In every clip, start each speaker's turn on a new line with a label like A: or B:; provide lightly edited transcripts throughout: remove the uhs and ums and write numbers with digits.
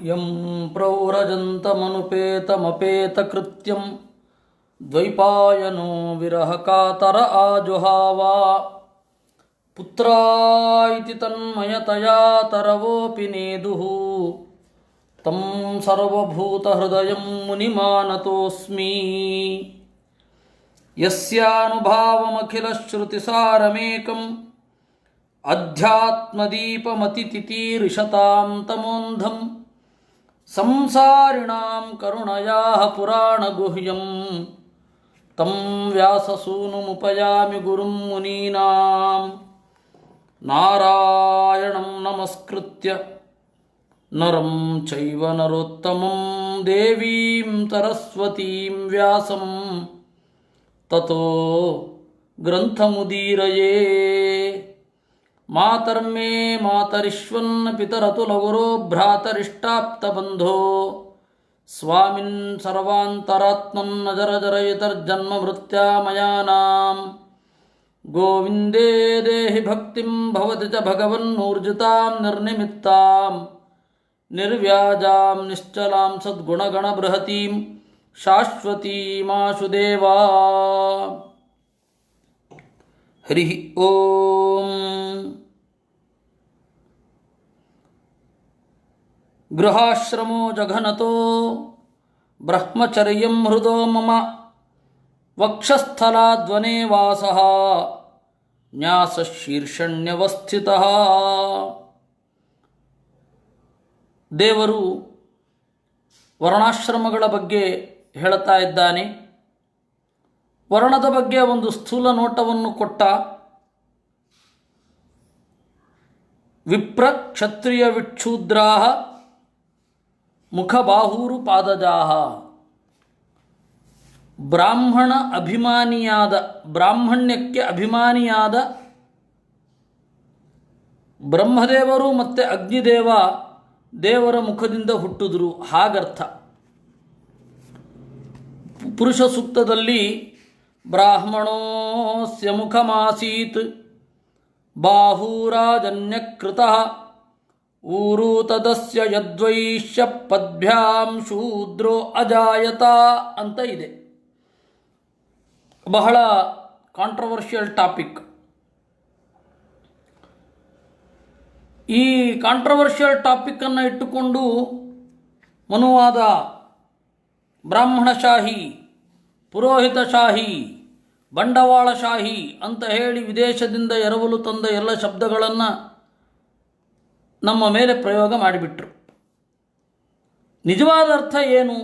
A: M ಪ್ರವ್ರಜಂತಮನುಪೇತಮಪೇತಕೃತ್ಯಂ ದ್ವೈಪಾಯನೋ ವಿರಹ ಕಾತರ ಆಜುಹಾವ ಪುತ್ರಾಯಿತಿ ತನ್ಮಯತಯಾ ತರವೋಪಿ ನೇದುಃ ತಂ ಸರ್ವಭೂತಹೃದಯಂ ಮುನಿಮಾನತೋಸ್ಮಿ ಯಸ್ಯಾನುಭಾವಮಖಿಲಶ್ರುತಿಸಾರಮೇಕಂ ಅಧ್ಯಾತ್ಮದೀಪಮತಿತಿತೀರ್ಷತಾಂ ತಮೋಂಧಂ ಸಂಸಾರಿಣಾಂ ಕರುಣಯಾಃ ಪುರಾಣಗುಹ್ಯಂ ತಂ ವ್ಯಾಸಸೂನುಮುಪಯಾಮಿ ಗುರುಂ ಮುನೀನಾಂ ನಾರಾಯಣಂ ನಮಸ್ಕೃತ್ಯ ನರಂ ಚೈವ ನರೋತ್ತಮಂ ದೇವೀಂ ಸರಸ್ವತೀಂ ವ್ಯಾಸಂ ತತೋ ಗ್ರಂಥಮುದೀರಯೇ ಮಾತರ್ಮೇ ಮಾತರಿಶ್ವನ್ನ ಪಿತರತುಲಗುರೋ ಭ್ರಾತರಿಷ್ಟಾಪ್ತಬಂಧೋ ಸ್ವಾಮಿನ್ ಸರ್ವಾಂತರಾತ್ಮನ್ನ ಜರಜರಯಿತರ್ಜನ್ಮ ಮೃತ್ಯಾಮಯಾನಾಂ ಗೋವಿಂದೇ ದೇಹಿ ಭಕ್ತಿಂ ಭವತಿ ಚ ಭಗವನ್ನೂರ್ಜಿತಾಂ ನಿರ್ನಿಮಿತ್ತಾಂ ನಿರ್ವ್ಯಾಜಾಂ ನಿಶ್ಚಲಾಂ ಸದ್ಗುಣಗಣಬೃಹತೀಂ ಶಾಶ್ವತೀಮಾಶು ದೇವಾ. ಹರಿ ಓಂ. ಗೃಹಾಶ್ರಮೋ ಜಘನತೋ ಬ್ರಹ್ಮಚರ್ಯಂ ಹೃದೋ ಮಮ ವಕ್ಷಸ್ಥಲಾದ್ವನೇ ವಾಸಃ ನ್ಯಾಸಶೀರ್ಷಣ್ಯವಸ್ಥಿತಃ. ದೇವರು ವರ್ಣಾಶ್ರಮಗಳ ಬಗ್ಗೆ ಹೇಳುತ್ತಾ ಇದ್ದಾನೆ. ವರ್ಣದ ಬಗ್ಗೆ ಒಂದು ಸ್ಥೂಲ ನೋಟವನ್ನು ಕೊಟ್ಟ. ವಿಪ್ರ ಕ್ಷತ್ರಿಯ ವಿಕ್ಷೂದ್ರಾಹ ಮುಖಬಾಹೂರು ಪಾದಜಾಹ. ಬ್ರಾಹ್ಮಣ ಅಭಿಮಾನಿಯಾದ, ಬ್ರಾಹ್ಮಣ್ಯಕ್ಕೆ ಅಭಿಮಾನಿಯಾದ ಬ್ರಹ್ಮದೇವರು ಮತ್ತು ಅಗ್ನಿದೇವ ದೇವರ ಮುಖದಿಂದ ಹುಟ್ಟಿದ್ರು, ಹಾಗರ್ಥ. ಪುರುಷ ಸೂಕ್ತದಲ್ಲಿ ಬ್ರಾಹ್ಮಣೋಸ್ಯ ಮುಖಮಾಸೀತ್ ಬಾಹೂರಾಜನ್ಯಕೃತಃ ಊರು ತದಸ್ಯ ಯದ್ವೈಶ್ಯ ಪದ್ಭ್ಯಾಂ ಶೂದ್ರೋ ಅಜಾಯತ ಅಂತ ಇದೆ. ಬಹಳ ಕಾಂಟ್ರವರ್ಷಿಯಲ್ ಟಾಪಿಕ್. ಈ ಕಾಂಟ್ರವರ್ಷಿಯಲ್ ಟಾಪಿಕ್ಕನ್ನು ಇಟ್ಟುಕೊಂಡು ಮನುವಾದ ಬ್ರಾಹ್ಮಣಶಾಹಿ, ಪುರೋಹಿತಶಾಹಿ, ಬಂಡವಾಳಶಾಹಿ ಅಂತ ಹೇಳಿ ವಿದೇಶದಿಂದ ಎರವಲು ತಂದ ಎಲ್ಲ ಶಬ್ದಗಳನ್ನು ನಮ್ಮ ಮೇಲೆ ಪ್ರಯೋಗ ಮಾಡಿಬಿಟ್ರು. ನಿಜವಾದ ಅರ್ಥ ಏನು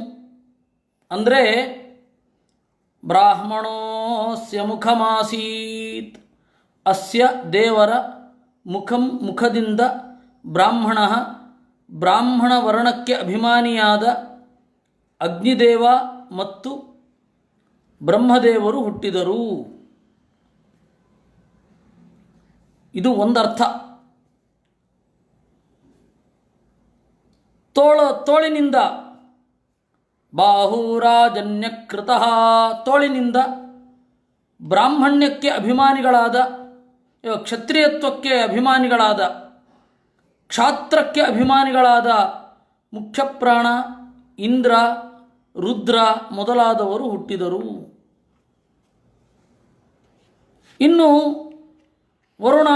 A: ಅಂದರೆ, ಬ್ರಾಹ್ಮಣೋಸ್ಯ ಮುಖಮಾಸೀತ್, ಅಸ್ಯ ದೇವರ ಮುಖಂ ಮುಖದಿಂದ ಬ್ರಾಹ್ಮಣ, ಬ್ರಾಹ್ಮಣ ವರ್ಣಕ್ಕೆ ಅಭಿಮಾನಿಯಾದ ಅಗ್ನಿದೇವ ಮತ್ತು ಬ್ರಹ್ಮದೇವರು ಹುಟ್ಟಿದರು. ಇದು ಒಂದರ್ಥ. ತೋಳಿನಿಂದ ಬಾಹೂರಾಜನ್ಯಕೃತಃ, ತೋಳಿನಿಂದ ಬ್ರಾಹ್ಮಣ್ಯಕ್ಕೆ ಅಭಿಮಾನಿಗಳಾದ, ಕ್ಷತ್ರಿಯತ್ವಕ್ಕೆ ಅಭಿಮಾನಿಗಳಾದ, ಕ್ಷಾತ್ರಕ್ಕೆ ಅಭಿಮಾನಿಗಳಾದ ಮುಖ್ಯಪ್ರಾಣ ಇಂದ್ರ, ರುದ್ರ ಮೊದಲಾದವರು ಹುಟ್ಟಿದರು. ಇನ್ನು ವರುಣ,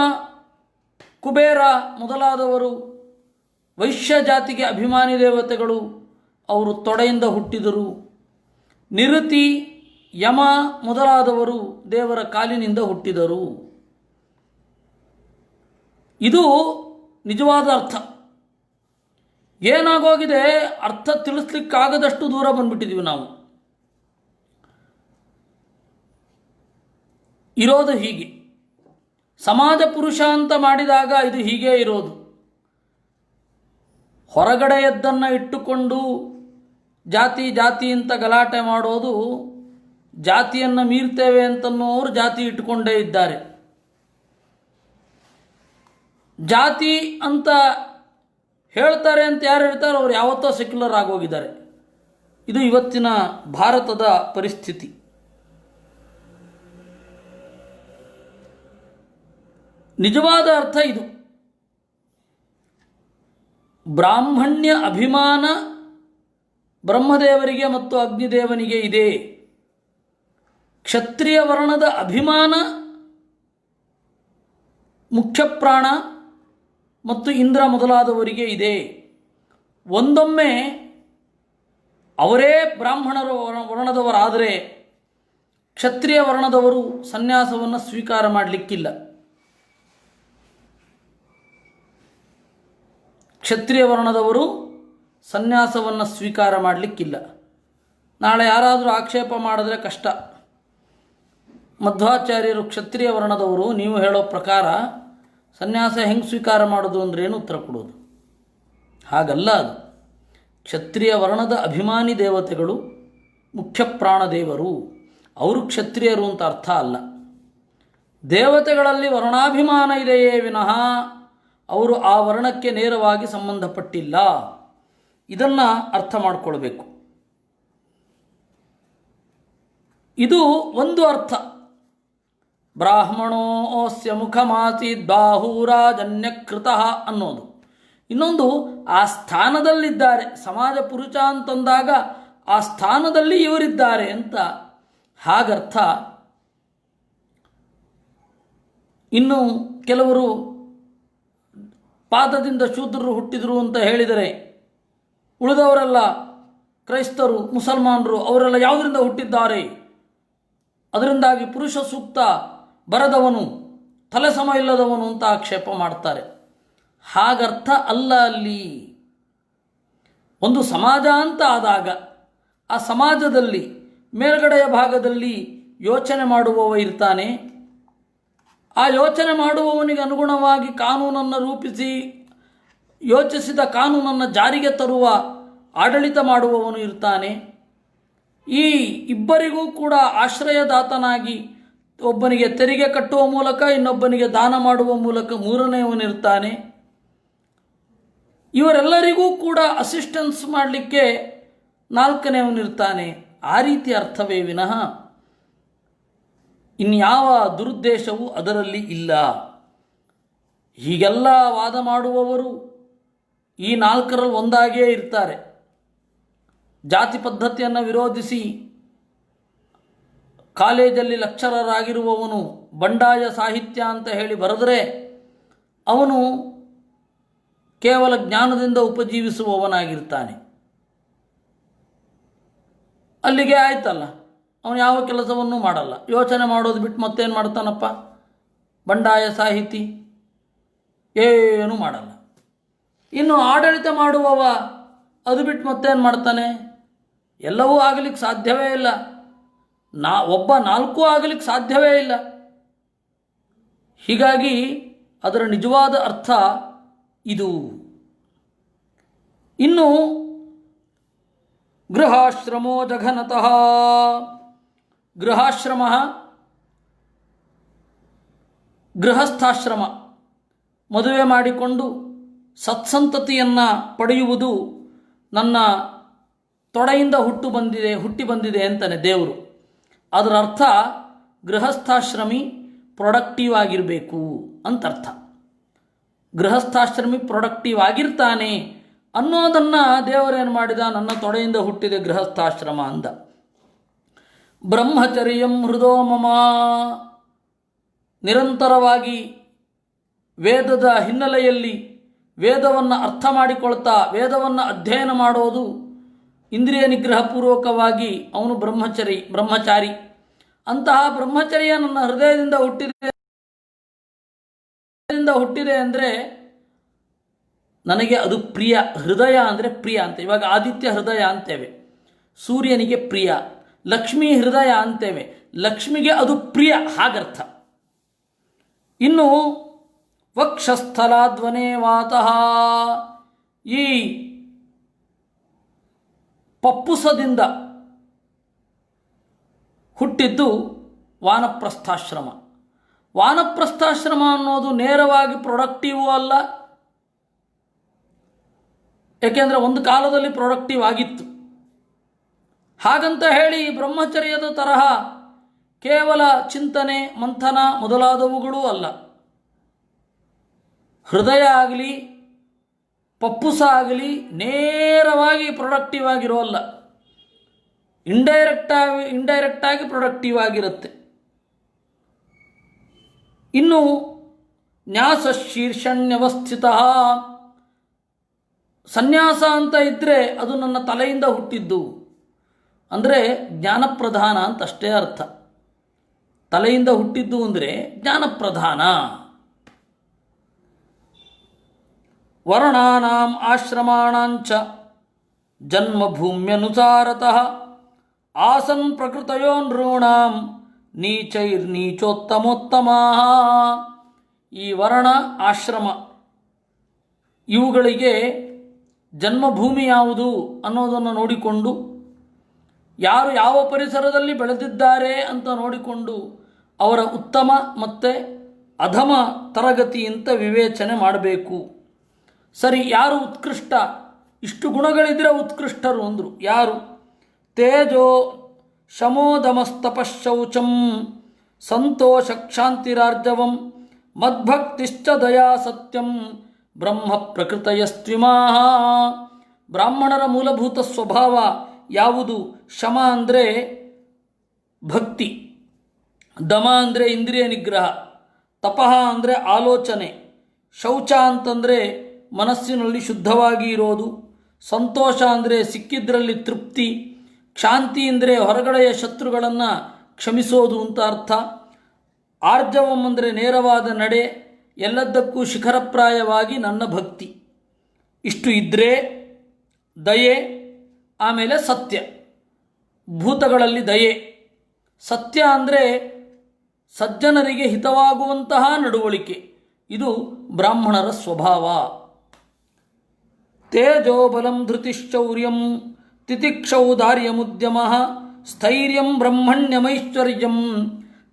A: ಕುಬೇರ ಮೊದಲಾದವರು ವೈಶ್ಯ ಜಾತಿಗೆ ಅಭಿಮಾನಿ ದೇವತೆಗಳು, ಅವರು ತೊಡೆಯಿಂದ ಹುಟ್ಟಿದರು. ನಿರುತಿ, ಯಮ ಮೊದಲಾದವರು ದೇವರ ಕಾಲಿನಿಂದ ಹುಟ್ಟಿದರು. ಇದು ನಿಜವಾದ ಅರ್ಥ. ಏನಾಗೋಗಿದೆ, ಅರ್ಥ ತಿಳಿಸ್ಲಿಕ್ಕಾಗದಷ್ಟು ದೂರ ಬಂದ್ಬಿಟ್ಟಿದ್ದೀವಿ ನಾವು. ಇರೋದು ಹೀಗೆ. ಸಮಾಜ ಪುರುಷ ಅಂತ ಮಾಡಿದಾಗ ಇದು ಹೀಗೇ ಇರೋದು. ಹೊರಗಡೆಯದ್ದನ್ನು ಇಟ್ಟುಕೊಂಡು ಜಾತಿ ಜಾತಿ ಅಂತ ಗಲಾಟೆ ಮಾಡೋದು, ಜಾತಿಯನ್ನು ಮೀರ್ತೇವೆ ಅಂತನ್ನೋರು ಜಾತಿ ಇಟ್ಟುಕೊಂಡೇ ಇದ್ದಾರೆ. ಜಾತಿ ಅಂತ ಹೇಳ್ತಾರೆ ಅಂತ ಯಾರು ಹೇಳ್ತಾರೆ ಅವರು ಯಾವತ್ತೋ ಸೆಕ್ಯುಲರ್ ಆಗೋಗಿದ್ದಾರೆ. ಇದು ಇವತ್ತಿನ ಭಾರತದ ಪರಿಸ್ಥಿತಿ. ನಿಜವಾದ ಅರ್ಥ ಇದು. ಬ್ರಾಹ್ಮಣ್ಯ ಅಭಿಮಾನ ಬ್ರಹ್ಮದೇವರಿಗೆ ಮತ್ತು ಅಗ್ನಿದೇವನಿಗೆ ಇದೆ. ಕ್ಷತ್ರಿಯ ವರ್ಣದ ಅಭಿಮಾನ ಮುಖ್ಯಪ್ರಾಣ ಮತ್ತು ಇಂದ್ರ ಮೊದಲಾದವರಿಗೆ ಇದೆ. ಒಂದೊಮ್ಮೆ ಅವರೇ ಬ್ರಾಹ್ಮಣರ ವರ್ಣದವರಾದರೆ ಕ್ಷತ್ರಿಯ ವರ್ಣದವರು ಸನ್ಯಾಸವನ್ನು ಸ್ವೀಕಾರ ಮಾಡಲಿಕ್ಕಿಲ್ಲ. ಕ್ಷತ್ರಿಯ ವರ್ಣದವರು ಸನ್ಯಾಸವನ್ನು ಸ್ವೀಕಾರ ಮಾಡಲಿಕ್ಕಿಲ್ಲ. ನಾಳೆ ಯಾರಾದರೂ ಆಕ್ಷೇಪ ಮಾಡಿದ್ರೆ ಕಷ್ಟ. ಮಧ್ವಾಚಾರ್ಯರು ಕ್ಷತ್ರಿಯ ವರ್ಣದವರು, ನೀವು ಹೇಳೋ ಪ್ರಕಾರ ಸನ್ಯಾಸ ಹೆಂಗೆ ಸ್ವೀಕಾರ ಮಾಡೋದು ಅಂದ್ರೇನು ಉತ್ತರ ಕೊಡೋದು? ಹಾಗಲ್ಲ. ಅದು ಕ್ಷತ್ರಿಯ ವರ್ಣದ ಅಭಿಮಾನಿ ದೇವತೆಗಳು ಮುಖ್ಯ ಪ್ರಾಣದೇವರು, ಅವರು ಕ್ಷತ್ರಿಯರು ಅಂತ ಅರ್ಥ ಅಲ್ಲ. ದೇವತೆಗಳಲ್ಲಿ ವರ್ಣಾಭಿಮಾನ ಇದೆಯೇ ವಿನಃ ಅವರು ಆ ವರ್ಣಕ್ಕೆ ನೇರವಾಗಿ ಸಂಬಂಧಪಟ್ಟಿಲ್ಲ. ಇದನ್ನು ಅರ್ಥ ಮಾಡಿಕೊಳ್ಬೇಕು. ಇದು ಒಂದು ಅರ್ಥ. ಬ್ರಾಹ್ಮಣೋಸ್ಯ ಮುಖಮಾಸೀತ್ ಬಾಹೂರಾಜನ್ಯಕೃತಃ ಅನ್ನೋದು. ಇನ್ನೊಂದು, ಆ ಸ್ಥಾನದಲ್ಲಿದ್ದಾರೆ. ಸಮಾಜ ಪುರುಷ ಅಂತಂದಾಗ ಆ ಸ್ಥಾನದಲ್ಲಿ ಇವರಿದ್ದಾರೆ ಅಂತ ಹಾಗರ್ಥ. ಇನ್ನು ಕೆಲವರು ಪಾದದಿಂದ ಶೂದ್ರರು ಹುಟ್ಟಿದರು ಅಂತ ಹೇಳಿದರೆ ಉಳಿದವರೆಲ್ಲ ಕ್ರೈಸ್ತರು, ಮುಸಲ್ಮಾನರು ಅವರೆಲ್ಲ ಯಾವುದರಿಂದ ಹುಟ್ಟಿದ್ದಾರೆ, ಅದರಿಂದಾಗಿ ಪುರುಷ ಸೂಕ್ತ ಬರದವನು, ತಲೆ ಸಮ ಇಲ್ಲದವನು ಅಂತ ಆಕ್ಷೇಪ ಮಾಡ್ತಾರೆ. ಹಾಗರ್ಥ ಅಲ್ಲ. ಅಲ್ಲಿ ಒಂದು ಸಮಾಜ ಅಂತ ಆದಾಗ ಆ ಸಮಾಜದಲ್ಲಿ ಮೇಲ್ಗಡೆಯ ಭಾಗದಲ್ಲಿ ಯೋಚನೆ ಮಾಡುವವ ಇರ್ತಾನೆ. ಆ ಯೋಚನೆ ಮಾಡುವವನಿಗೆ ಅನುಗುಣವಾಗಿ ಕಾನೂನನ್ನು ರೂಪಿಸಿ ಯೋಚಿಸಿದ ಕಾನೂನನ್ನು ಜಾರಿಗೆ ತರುವ ಆಡಳಿತ ಮಾಡುವವನು ಇರ್ತಾನೆ. ಈ ಇಬ್ಬರಿಗೂ ಕೂಡ ಆಶ್ರಯದಾತನಾಗಿ ಒಬ್ಬನಿಗೆ ತೆರಿಗೆ ಕಟ್ಟುವ ಮೂಲಕ ಇನ್ನೊಬ್ಬನಿಗೆ ದಾನ ಮಾಡುವ ಮೂಲಕ ಮೂರನೆಯವನಿರ್ತಾನೆ. ಇವರೆಲ್ಲರಿಗೂ ಕೂಡ ಅಸಿಸ್ಟೆನ್ಸ್ ಮಾಡಲಿಕ್ಕೆ ನಾಲ್ಕನೆಯವನಿರ್ತಾನೆ. ಆ ರೀತಿ ಅರ್ಥವೇ ವಿನಃ ಇನ್ಯಾವ ದುರುದ್ದೇಶವೂ ಅದರಲ್ಲಿ ಇಲ್ಲ. ಹೀಗೆಲ್ಲ ವಾದ ಮಾಡುವವರು ಈ ನಾಲ್ಕರಲ್ಲಿ ಒಂದಾಗಿಯೇ ಇರ್ತಾರೆ. ಜಾತಿ ಪದ್ಧತಿಯನ್ನು ವಿರೋಧಿಸಿ ಕಾಲೇಜಲ್ಲಿ ಲೆಕ್ಚರರ್ ಆಗಿರುವವನು ಬಂಡಾಯ ಸಾಹಿತ್ಯ ಅಂತ ಹೇಳಿ ಬರೆದರೆ ಅವನು ಕೇವಲ ಜ್ಞಾನದಿಂದ ಉಪಜೀವಿಸುವವನಾಗಿರ್ತಾನೆ. ಅಲ್ಲಿಗೆ ಆಯ್ತಲ್ಲ, ಅವನು ಯಾವ ಕೆಲಸವನ್ನೂ ಮಾಡಲ್ಲ. ಯೋಚನೆ ಮಾಡೋದು ಬಿಟ್ಟು ಮತ್ತೇನು ಮಾಡ್ತಾನಪ್ಪ? ಬಂಡಾಯ ಸಾಹಿತಿ ಏನೂ ಮಾಡಲ್ಲ. ಇನ್ನು ಆಡಳಿತ ಮಾಡುವವ ಅದು ಬಿಟ್ಟು ಮತ್ತೇನು ಮಾಡ್ತಾನೆ? ಎಲ್ಲವೂ ಆಗಲಿಕ್ಕೆ ಸಾಧ್ಯವೇ ಇಲ್ಲ. ಒಬ್ಬ ನಾಲ್ಕು ಆಗಲಿಕ್ಕೆ ಸಾಧ್ಯವೇ ಇಲ್ಲ. ಹೀಗಾಗಿ ಅದರ ನಿಜವಾದ ಅರ್ಥ ಇದು. ಇನ್ನು ಗೃಹಾಶ್ರಮೋ ಜಘನತಃ. ಗೃಹಾಶ್ರಮ, ಗೃಹಸ್ಥಾಶ್ರಮ, ಮದುವೆ ಮಾಡಿಕೊಂಡು ಸತ್ಸಂತತಿಯನ್ನು ಪಡೆಯುವುದು ನನ್ನ ತೊಡೆಯಿಂದ ಹುಟ್ಟಿ ಬಂದಿದೆ ಅಂತಾನೆ ದೇವರು. ಅದರ ಅರ್ಥ ಗೃಹಸ್ಥಾಶ್ರಮಿ ಪ್ರೊಡಕ್ಟಿವ್ ಆಗಿರಬೇಕು ಅಂತರ್ಥ. ಗೃಹಸ್ಥಾಶ್ರಮಿ ಪ್ರೊಡಕ್ಟಿವ್ ಆಗಿರ್ತಾನೆ ಅನ್ನೋದನ್ನು ದೇವರೇನು ಮಾಡಿದ? ನನ್ನ ತೊಡೆಯಿಂದ ಹುಟ್ಟಿದೆ ಗೃಹಸ್ಥಾಶ್ರಮ ಅಂದ. ಬ್ರಹ್ಮಚರ್ಯಂ ಹೃದೋ ಮಮ. ನಿರಂತರವಾಗಿ ವೇದದ ಹಿನ್ನೆಲೆಯಲ್ಲಿ ವೇದವನ್ನು ಅರ್ಥ ಮಾಡಿಕೊಳ್ತಾ ವೇದವನ್ನು ಅಧ್ಯಯನ ಮಾಡೋದು, ಇಂದ್ರಿಯ ನಿಗ್ರಹಪೂರ್ವಕವಾಗಿ ಅವನು ಬ್ರಹ್ಮಚಾರಿ. ಅಂತಹ ಬ್ರಹ್ಮಚರ್ಯ ನನ್ನ ಹೃದಯದಿಂದ ಹುಟ್ಟಿದೆ ಅಂದರೆ ನನಗೆ ಅದು ಪ್ರಿಯ. ಹೃದಯ ಅಂದರೆ ಪ್ರಿಯ ಅಂತ. ಇವಾಗ ಆದಿತ್ಯ ಹೃದಯ ಅಂತೇವೆ, ಸೂರ್ಯನಿಗೆ ಪ್ರಿಯ. ಲಕ್ಷ್ಮೀ ಹೃದಯ ಅಂತೇವೆ, ಲಕ್ಷ್ಮಿಗೆ ಅದು ಪ್ರಿಯ, ಹಾಗರ್ಥ. ಇನ್ನು ವಕ್ಷಸ್ಥಲಾಧ್ವನೇ ವಾತಃ. ಈ ಪಪ್ಪುಸದಿಂದ ಹುಟ್ಟಿದ್ದು ವಾನಪ್ರಸ್ಥಾಶ್ರಮ. ವಾನಪ್ರಸ್ಥಾಶ್ರಮ ಅನ್ನೋದು ನೇರವಾಗಿ ಪ್ರೊಡಕ್ಟಿವ್ ಅಲ್ಲ, ಏಕೆಂದರೆ ಒಂದು ಕಾಲದಲ್ಲಿ ಪ್ರೊಡಕ್ಟಿವ್ ಆಗಿತ್ತು. ಹಾಗಂತ ಹೇಳಿ ಬ್ರಹ್ಮಚರ್ಯದ ತರಹ ಕೇವಲ ಚಿಂತನೆ, ಮಂಥನ ಮೊದಲಾದವುಗಳೂ ಅಲ್ಲ. ಹೃದಯ ಆಗಲಿ ಪಪ್ಪುಸ ಆಗಲಿ ನೇರವಾಗಿ ಪ್ರೊಡಕ್ಟಿವ್ ಆಗಿರೋಲ್ಲ, ಇಂಡೈರೆಕ್ಟಾಗಿ ಪ್ರೊಡಕ್ಟಿವ್ ಆಗಿರುತ್ತೆ. ಇನ್ನು ನ್ಯಾಸ ಶೀರ್ಷಣ್ಯವಸ್ಥಿತ, ಸನ್ಯಾಸ ಅಂತ ಇದ್ದರೆ ಅದು ನನ್ನ ತಲೆಯಿಂದ ಹುಟ್ಟಿದ್ದು ಅಂದರೆ ಜ್ಞಾನಪ್ರಧಾನ ಅಂತ ಅಷ್ಟೇ ಅರ್ಥ. ತಲೆಯಿಂದ ಹುಟ್ಟಿದ್ದು ಅಂದರೆ ಜ್ಞಾನಪ್ರಧಾನ. ವರ್ಣಾನಾಂ ಆಶ್ರಮಾಣಾಂಚ ಜನ್ಮಭೂಮ್ಯನುಸಾರತಃ ಆಸನ್ ಪ್ರಕೃತಯೋ ನೃಣಾಂ ನೀಚೈರ್ನೀಚೋತ್ತಮೋತ್ತಮಾ. ಈ ವರ್ಣ ಆಶ್ರಮ ಇವುಗಳಿಗೆ ಜನ್ಮಭೂಮಿ ಯಾವುದು ಅನ್ನೋದನ್ನು ನೋಡಿಕೊಂಡು, ಯಾರು ಯಾವ ಪರಿಸರದಲ್ಲಿ ಬೆಳೆದಿದ್ದಾರೆ ಅಂತ ನೋಡಿಕೊಂಡು ಅವರ ಉತ್ತಮ ಮತ್ತು ಅಧಮ ತರಗತಿ ಅಂತ ವಿವೇಚನೆ ಮಾಡಬೇಕು. ಸರಿ, ಯಾರು ಉತ್ಕೃಷ್ಟ, ಇಷ್ಟು ಗುಣಗಳಿದ್ರೆ ಉತ್ಕೃಷ್ಟರು ಅಂದರು. ಯಾರು? ತೇಜೋ ಶಮೋದಮಸ್ತಪಶೌಚಂ ಸಂತೋಷ ಕ್ಷಾಂತಿರಾರ್ಜವಂ ಮದ್ಭಕ್ತಿಶ್ಚ ದಯಾ ಸತ್ಯಂ ಬ್ರಹ್ಮ ಪ್ರಕೃತಯಸ್ತ್ವಿಮಾಹ. ಬ್ರಾಹ್ಮಣರ ಮೂಲಭೂತ ಸ್ವಭಾವ ಯಾವುದು? ಶಮ ಅಂದರೆ ಭಕ್ತಿ, ದಮ ಅಂದರೆ ಇಂದ್ರಿಯ ನಿಗ್ರಹ, ತಪಃ ಅಂದರೆ ಆಲೋಚನೆ, ಶೌಚ ಅಂತಂದರೆ ಮನಸ್ಸಿನಲ್ಲಿ ಶುದ್ಧವಾಗಿ ಇರೋದು, ಸಂತೋಷ ಅಂದರೆ ಸಿಕ್ಕಿದ್ರಲ್ಲಿ ತೃಪ್ತಿ, ಕ್ಷಾಂತಿ ಅಂದರೆ ಹೊರಗಡೆಯ ಶತ್ರುಗಳನ್ನು ಕ್ಷಮಿಸೋದು ಅಂತ ಅರ್ಥ, ಆರ್ಜವಂ ಅಂದರೆ ನೇರವಾದ ನಡೆ, ಎಲ್ಲದಕ್ಕೂ ಶಿಖರಪ್ರಾಯವಾಗಿ ನನ್ನ ಭಕ್ತಿ. ಇಷ್ಟು ಇದ್ದರೆ ದಯೆ, ಆಮೇಲೆ ಸತ್ಯ, ಭೂತಗಳಲ್ಲಿ ದಯೆ. ಸತ್ಯ ಅಂದರೆ ಸಜ್ಜನರಿಗೆ ಹಿತವಾಗುವಂತಹ ನಡವಳಿಕೆ, ಇದು ಬ್ರಾಹ್ಮಣರ ಸ್ವಭಾವ. ತೇಜೋಬಲಂ ಧೃತಿಶ್ಚೌರ್ಯಂ ತಿತಿಕ್ಷೌದಾರ್ಯಮುದ್ಯಮಃ ಸ್ಥೈರ್ಯಂ ಬ್ರಹ್ಮಣ್ಯಮೈಶ್ವರ್ಯಂ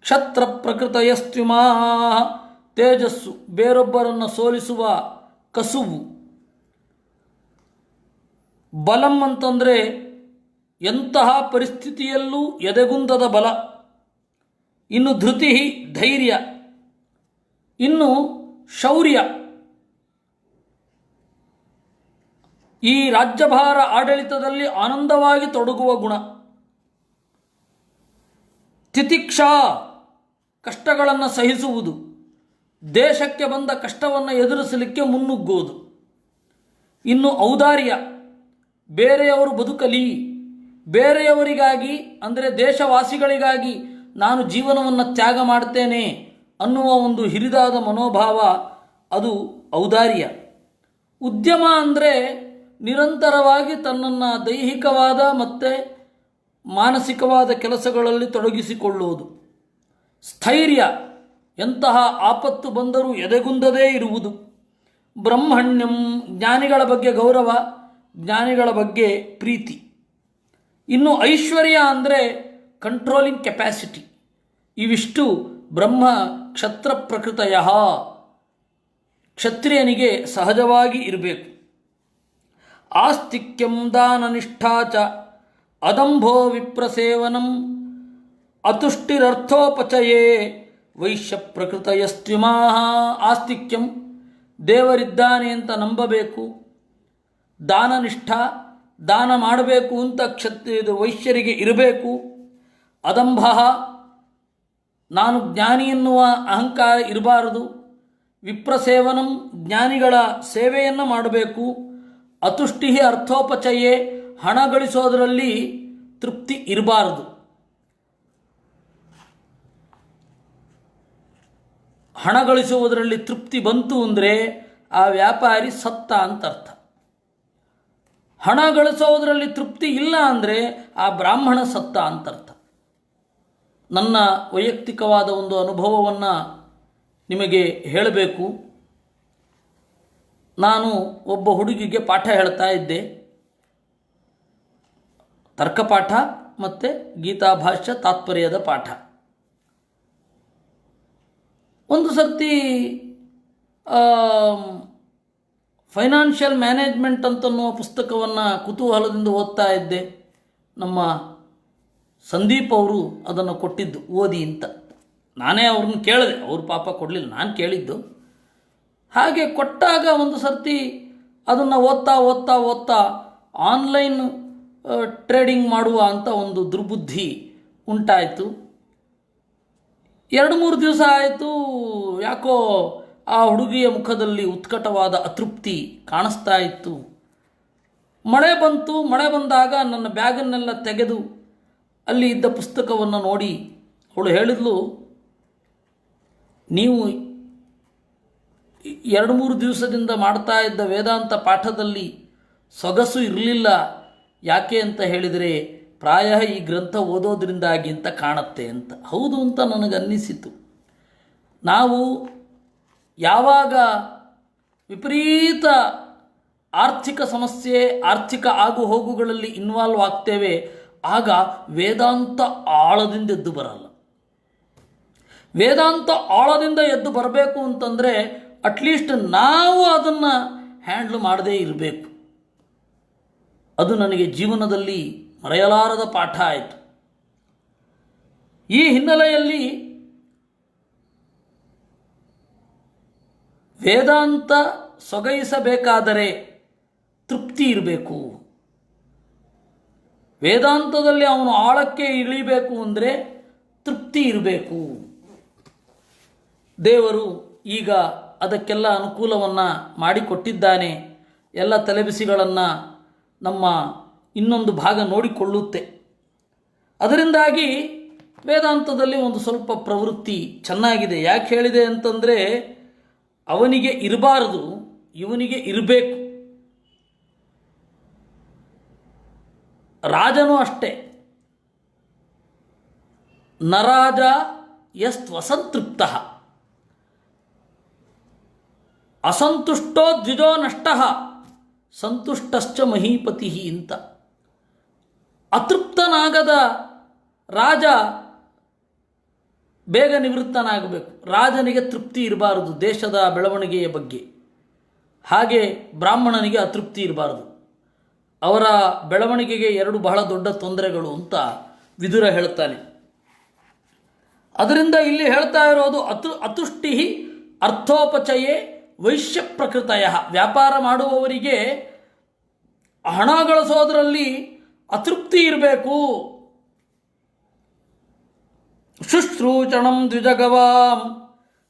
A: ಕ್ಷತ್ರ ಪ್ರಕೃತಯಸ್ತ್ವಿಮಾಃ. ತೇಜಸ್ಸು ಬೇರೊಬ್ಬರನ್ನು ಸೋಲಿಸುವ ಕಸುವು. ಬಲಂ ಅಂತಂದರೆ ಎಂತಹ ಪರಿಸ್ಥಿತಿಯಲ್ಲೂ ಎದೆಗುಂದದ ಬಲ. ಇನ್ನು ಧೃತಿ ಧೈರ್ಯ, ಇನ್ನು ಶೌರ್ಯ ಈ ರಾಜ್ಯಭಾರ ಆಡಳಿತದಲ್ಲಿ ಆನಂದವಾಗಿ ತೊಡಗುವ ಗುಣ. ತಿತಿಕ್ಷಾ ಕಷ್ಟಗಳನ್ನು ಸಹಿಸುವುದು, ದೇಶಕ್ಕೆ ಬಂದ ಕಷ್ಟವನ್ನು ಎದುರಿಸಲಿಕ್ಕೆ ಮುನ್ನುಗ್ಗುವುದು. ಇನ್ನು ಔದಾರ್ಯ, ಬೇರೆಯವರು ಬದುಕಲಿ, ಬೇರೆಯವರಿಗಾಗಿ ಅಂದರೆ ದೇಶವಾಸಿಗಳಿಗಾಗಿ ನಾನು ಜೀವನವನ್ನು ತ್ಯಾಗ ಮಾಡ್ತೇನೆ ಅನ್ನುವ ಒಂದು ಹಿರಿದಾದ ಮನೋಭಾವ, ಅದು ಔದಾರ್ಯ. ಉದ್ಯಮ ಅಂದರೆ ನಿರಂತರವಾಗಿ ತನ್ನನ್ನು ದೈಹಿಕವಾದ ಮತ್ತು ಮಾನಸಿಕವಾದ ಕೆಲಸಗಳಲ್ಲಿ ತೊಡಗಿಸಿಕೊಳ್ಳುವುದು. ಸ್ಥೈರ್ಯ, ಎಂತಹ ಆಪತ್ತು ಬಂದರೂ ಎದೆಗುಂದದೇ ಇರುವುದು. ಬ್ರಹ್ಮಣ್ಯಂ, ಜ್ಞಾನಿಗಳ ಬಗ್ಗೆ ಗೌರವ, ಜ್ಞಾನಿಗಳ ಬಗ್ಗೆ ಪ್ರೀತಿ. ಇನ್ನು ಐಶ್ವರ್ಯ ಅಂದರೆ ಕಂಟ್ರೋಲಿಂಗ್ ಕೆಪ್ಯಾಸಿಟಿ. ಇವಿಷ್ಟು ಬ್ರಹ್ಮ ಕ್ಷತ್ರ ಪ್ರಕೃತಯ, ಕ್ಷತ್ರಿಯನಿಗೆ ಸಹಜವಾಗಿ ಇರಬೇಕು. ಆಸ್ತಿಕ್ಯಂ ದಾನನಿಷ್ಠಾ ಚ ಅದಂಭೋ ವಿಪ್ರಸೇವನಂ ಅತುಷ್ಟಿರರ್ಥೋಪಚಯೇ ವೈಶ್ಯ ಪ್ರಕೃತಯಸ್ತ್ವಿಮಾಃ. ಆಸ್ತಿಕ್ಯಂ, ದೇವರಿದ್ದಾನೆ ಅಂತ ನಂಬಬೇಕು. ದಾನನಿಷ್ಠ, ದಾನ ಮಾಡಬೇಕು ಅಂತ ಇದು ವೈಶ್ಯರಿಗೆ ಇರಬೇಕು. ಅದಂಭ, ನಾನು ಜ್ಞಾನಿ ಎನ್ನುವ ಅಹಂಕಾರ ಇರಬಾರದು. ವಿಪ್ರಸೇವನಂ, ಜ್ಞಾನಿಗಳ ಸೇವೆಯನ್ನು ಮಾಡಬೇಕು. ಅತುಷ್ಟಿ ಅರ್ಥೋಪಚಯೇ, ಹಣ ಗಳಿಸೋದರಲ್ಲಿ ತೃಪ್ತಿ ಇರಬಾರದು. ಹಣ ಗಳಿಸುವುದರಲ್ಲಿ ತೃಪ್ತಿ ಬಂತು ಅಂದರೆ ಆ ವ್ಯಾಪಾರಿ ಸತ್ತ ಅಂತ ಅರ್ಥ. ಹಣ ಗಳಿಸೋದರಲ್ಲಿ ತೃಪ್ತಿ ಇಲ್ಲ ಅಂದರೆ ಆ ಬ್ರಾಹ್ಮಣ ಸತ್ತ ಅಂತ ಅರ್ಥ. ನನ್ನ ವೈಯಕ್ತಿಕವಾದ ಒಂದು ಅನುಭವವನ್ನು ನಿಮಗೆ ಹೇಳಬೇಕು. ನಾನು ಒಬ್ಬ ಹುಡುಗಿಗೆ ಪಾಠ ಹೇಳ್ತಾ ಇದ್ದೆ, ತರ್ಕಪಾಠ ಮತ್ತು ಗೀತಾಭಾಷ್ಯ ತಾತ್ಪರ್ಯದ ಪಾಠ. ಒಂದು ಸರ್ತಿ ಫೈನಾನ್ಷಿಯಲ್ ಮ್ಯಾನೇಜ್ಮೆಂಟ್ ಅಂತನ್ನುವ ಪುಸ್ತಕವನ್ನು ಕುತೂಹಲದಿಂದ ಓದ್ತಾ ಇದ್ದೆ. ನಮ್ಮ ಸಂದೀಪ್ ಅವರು ಅದನ್ನು ಕೊಟ್ಟಿದ್ದು ಓದಿ ಅಂತ. ನಾನೇ ಅವ್ರನ್ನ ಕೇಳಿದೆ, ಅವ್ರ ಪಾಪ ಕೊಡಲಿಲ್ಲ, ನಾನು ಕೇಳಿದ್ದು. ಹಾಗೆ ಕೊಟ್ಟಾಗ ಒಂದು ಸರ್ತಿ ಅದನ್ನು ಓದ್ತಾ ಓದ್ತಾ ಓದ್ತಾ ಆನ್ಲೈನ್ ಟ್ರೇಡಿಂಗ್ ಮಾಡುವ ಅಂತ ಒಂದು ದುರ್ಬುದ್ಧಿ ಉಂಟಾಯಿತು. 2-3 ದಿವಸ ಆಯಿತು, ಯಾಕೋ ಆ ಹುಡುಗಿಯ ಮುಖದಲ್ಲಿ ಉತ್ಕಟವಾದ ಅತೃಪ್ತಿ ಕಾಣಿಸ್ತಾ ಇತ್ತು. ಮಳೆ ಬಂತು. ಮಳೆ ಬಂದಾಗ ನನ್ನ ಬ್ಯಾಗನ್ನೆಲ್ಲ ತೆಗೆದು ಅಲ್ಲಿ ಇದ್ದ ಪುಸ್ತಕವನ್ನು ನೋಡಿ ಅವಳು ಹೇಳಿದ್ಲು, ನೀವು 2-3 ದಿವಸದಿಂದ ಮಾಡ್ತಾ ಇದ್ದ ವೇದಾಂತ ಪಾಠದಲ್ಲಿ ಸೊಗಸು ಇರಲಿಲ್ಲ. ಯಾಕೆ ಅಂತ ಹೇಳಿದರೆ ಪ್ರಾಯ ಈ ಗ್ರಂಥ ಓದೋದ್ರಿಂದಾಗಿ ಅಂತ ಕಾಣುತ್ತೆ ಅಂತ. ಹೌದು ಅಂತ ನನಗನ್ನಿಸಿತು. ನಾವು ಯಾವಾಗ ವಿಪರೀತ ಆರ್ಥಿಕ ಸಮಸ್ಯೆ, ಆರ್ಥಿಕ ಆಗು ಹೋಗುಗಳಲ್ಲಿ ಇನ್ವಾಲ್ವ್ ಆಗ್ತೇವೆ, ಆಗ ವೇದಾಂತ ಆಳದಿಂದ ಎದ್ದು ಬರಲ್ಲ. ವೇದಾಂತ ಆಳದಿಂದ ಎದ್ದು ಬರಬೇಕು ಅಂತಂದರೆ ಅಟ್ಲೀಸ್ಟ್ ನಾವು ಅದನ್ನು ಹ್ಯಾಂಡ್ಲ್ ಮಾಡದೇ ಇರಬೇಕು. ಅದು ನನಗೆ ಜೀವನದಲ್ಲಿ ಮರೆಯಲಾರದ ಪಾಠ ಆಯಿತು. ಈ ಹಿನ್ನೆಲೆಯಲ್ಲಿ ವೇದಾಂತ ಸೊಗೈಸಬೇಕಾದರೆ ತೃಪ್ತಿ ಇರಬೇಕು. ವೇದಾಂತದಲ್ಲಿ ಅವನು ಆಳಕ್ಕೆ ಇಳಿಬೇಕು ಅಂದರೆ ತೃಪ್ತಿ ಇರಬೇಕು. ದೇವರು ಈಗ ಅದಕ್ಕೆಲ್ಲ ಅನುಕೂಲವನ್ನು ಮಾಡಿಕೊಟ್ಟಿದ್ದಾನೆ. ಎಲ್ಲ ತಲೆಬಿಸಿಗಳನ್ನು ನಮ್ಮ ಇನ್ನೊಂದು ಭಾಗ ನೋಡಿಕೊಳ್ಳುತ್ತೆ. ಅದರಿಂದಾಗಿ ವೇದಾಂತದಲ್ಲಿ ಒಂದು ಸ್ವಲ್ಪ ಪ್ರವೃತ್ತಿ ಚೆನ್ನಾಗಿದೆ. ಯಾಕೆ ಹೇಳಿದೆ ಅಂತಂದರೆ, ಅವನಿಗೆ ಇರಬಾರದು, ಇವನಿಗೆ ಇರಬೇಕು. ರಾಜನೂ ಅಷ್ಟೇ. ನರಾಜ ಯಸ್ತ್ವಸಂತೃಪ್ತ ಅಸಂತುಷ್ಟೋ ದ್ವಿಜೋ ನಷ್ಟ ಸಂತುಷ್ಟಶ್ಚ ಮಹೀಪತಿ ಅಂತ. ಅತೃಪ್ತನಾಗದ ರಾಜ ಬೇಗ ನಿವೃತ್ತನಾಗಬೇಕು. ರಾಜನಿಗೆ ತೃಪ್ತಿ ಇರಬಾರದು ದೇಶದ ಬೆಳವಣಿಗೆಯ ಬಗ್ಗೆ. ಹಾಗೆ ಬ್ರಾಹ್ಮಣನಿಗೆ ಅತೃಪ್ತಿ ಇರಬಾರದು. ಅವರ ಬೆಳವಣಿಗೆಗೆ 2 ಬಹಳ ದೊಡ್ಡ ತೊಂದರೆಗಳು ಅಂತ ವಿದುರ ಹೇಳ್ತಾನೆ. ಅದರಿಂದ ಇಲ್ಲಿ ಹೇಳ್ತಾ ಇರೋದು ಅತುಷ್ಟಿ ಅರ್ಥೋಪಚಯೇ ವೈಶ್ಯ ಪ್ರಕೃತಯ. ವ್ಯಾಪಾರ ಮಾಡುವವರಿಗೆ ಹಣ ಗಳಿಸೋದರಲ್ಲಿ ಅತೃಪ್ತಿ ಇರಬೇಕು. ಶುಶ್ರೂಷಣಂ ದ್ವಿಜಗವಾಂ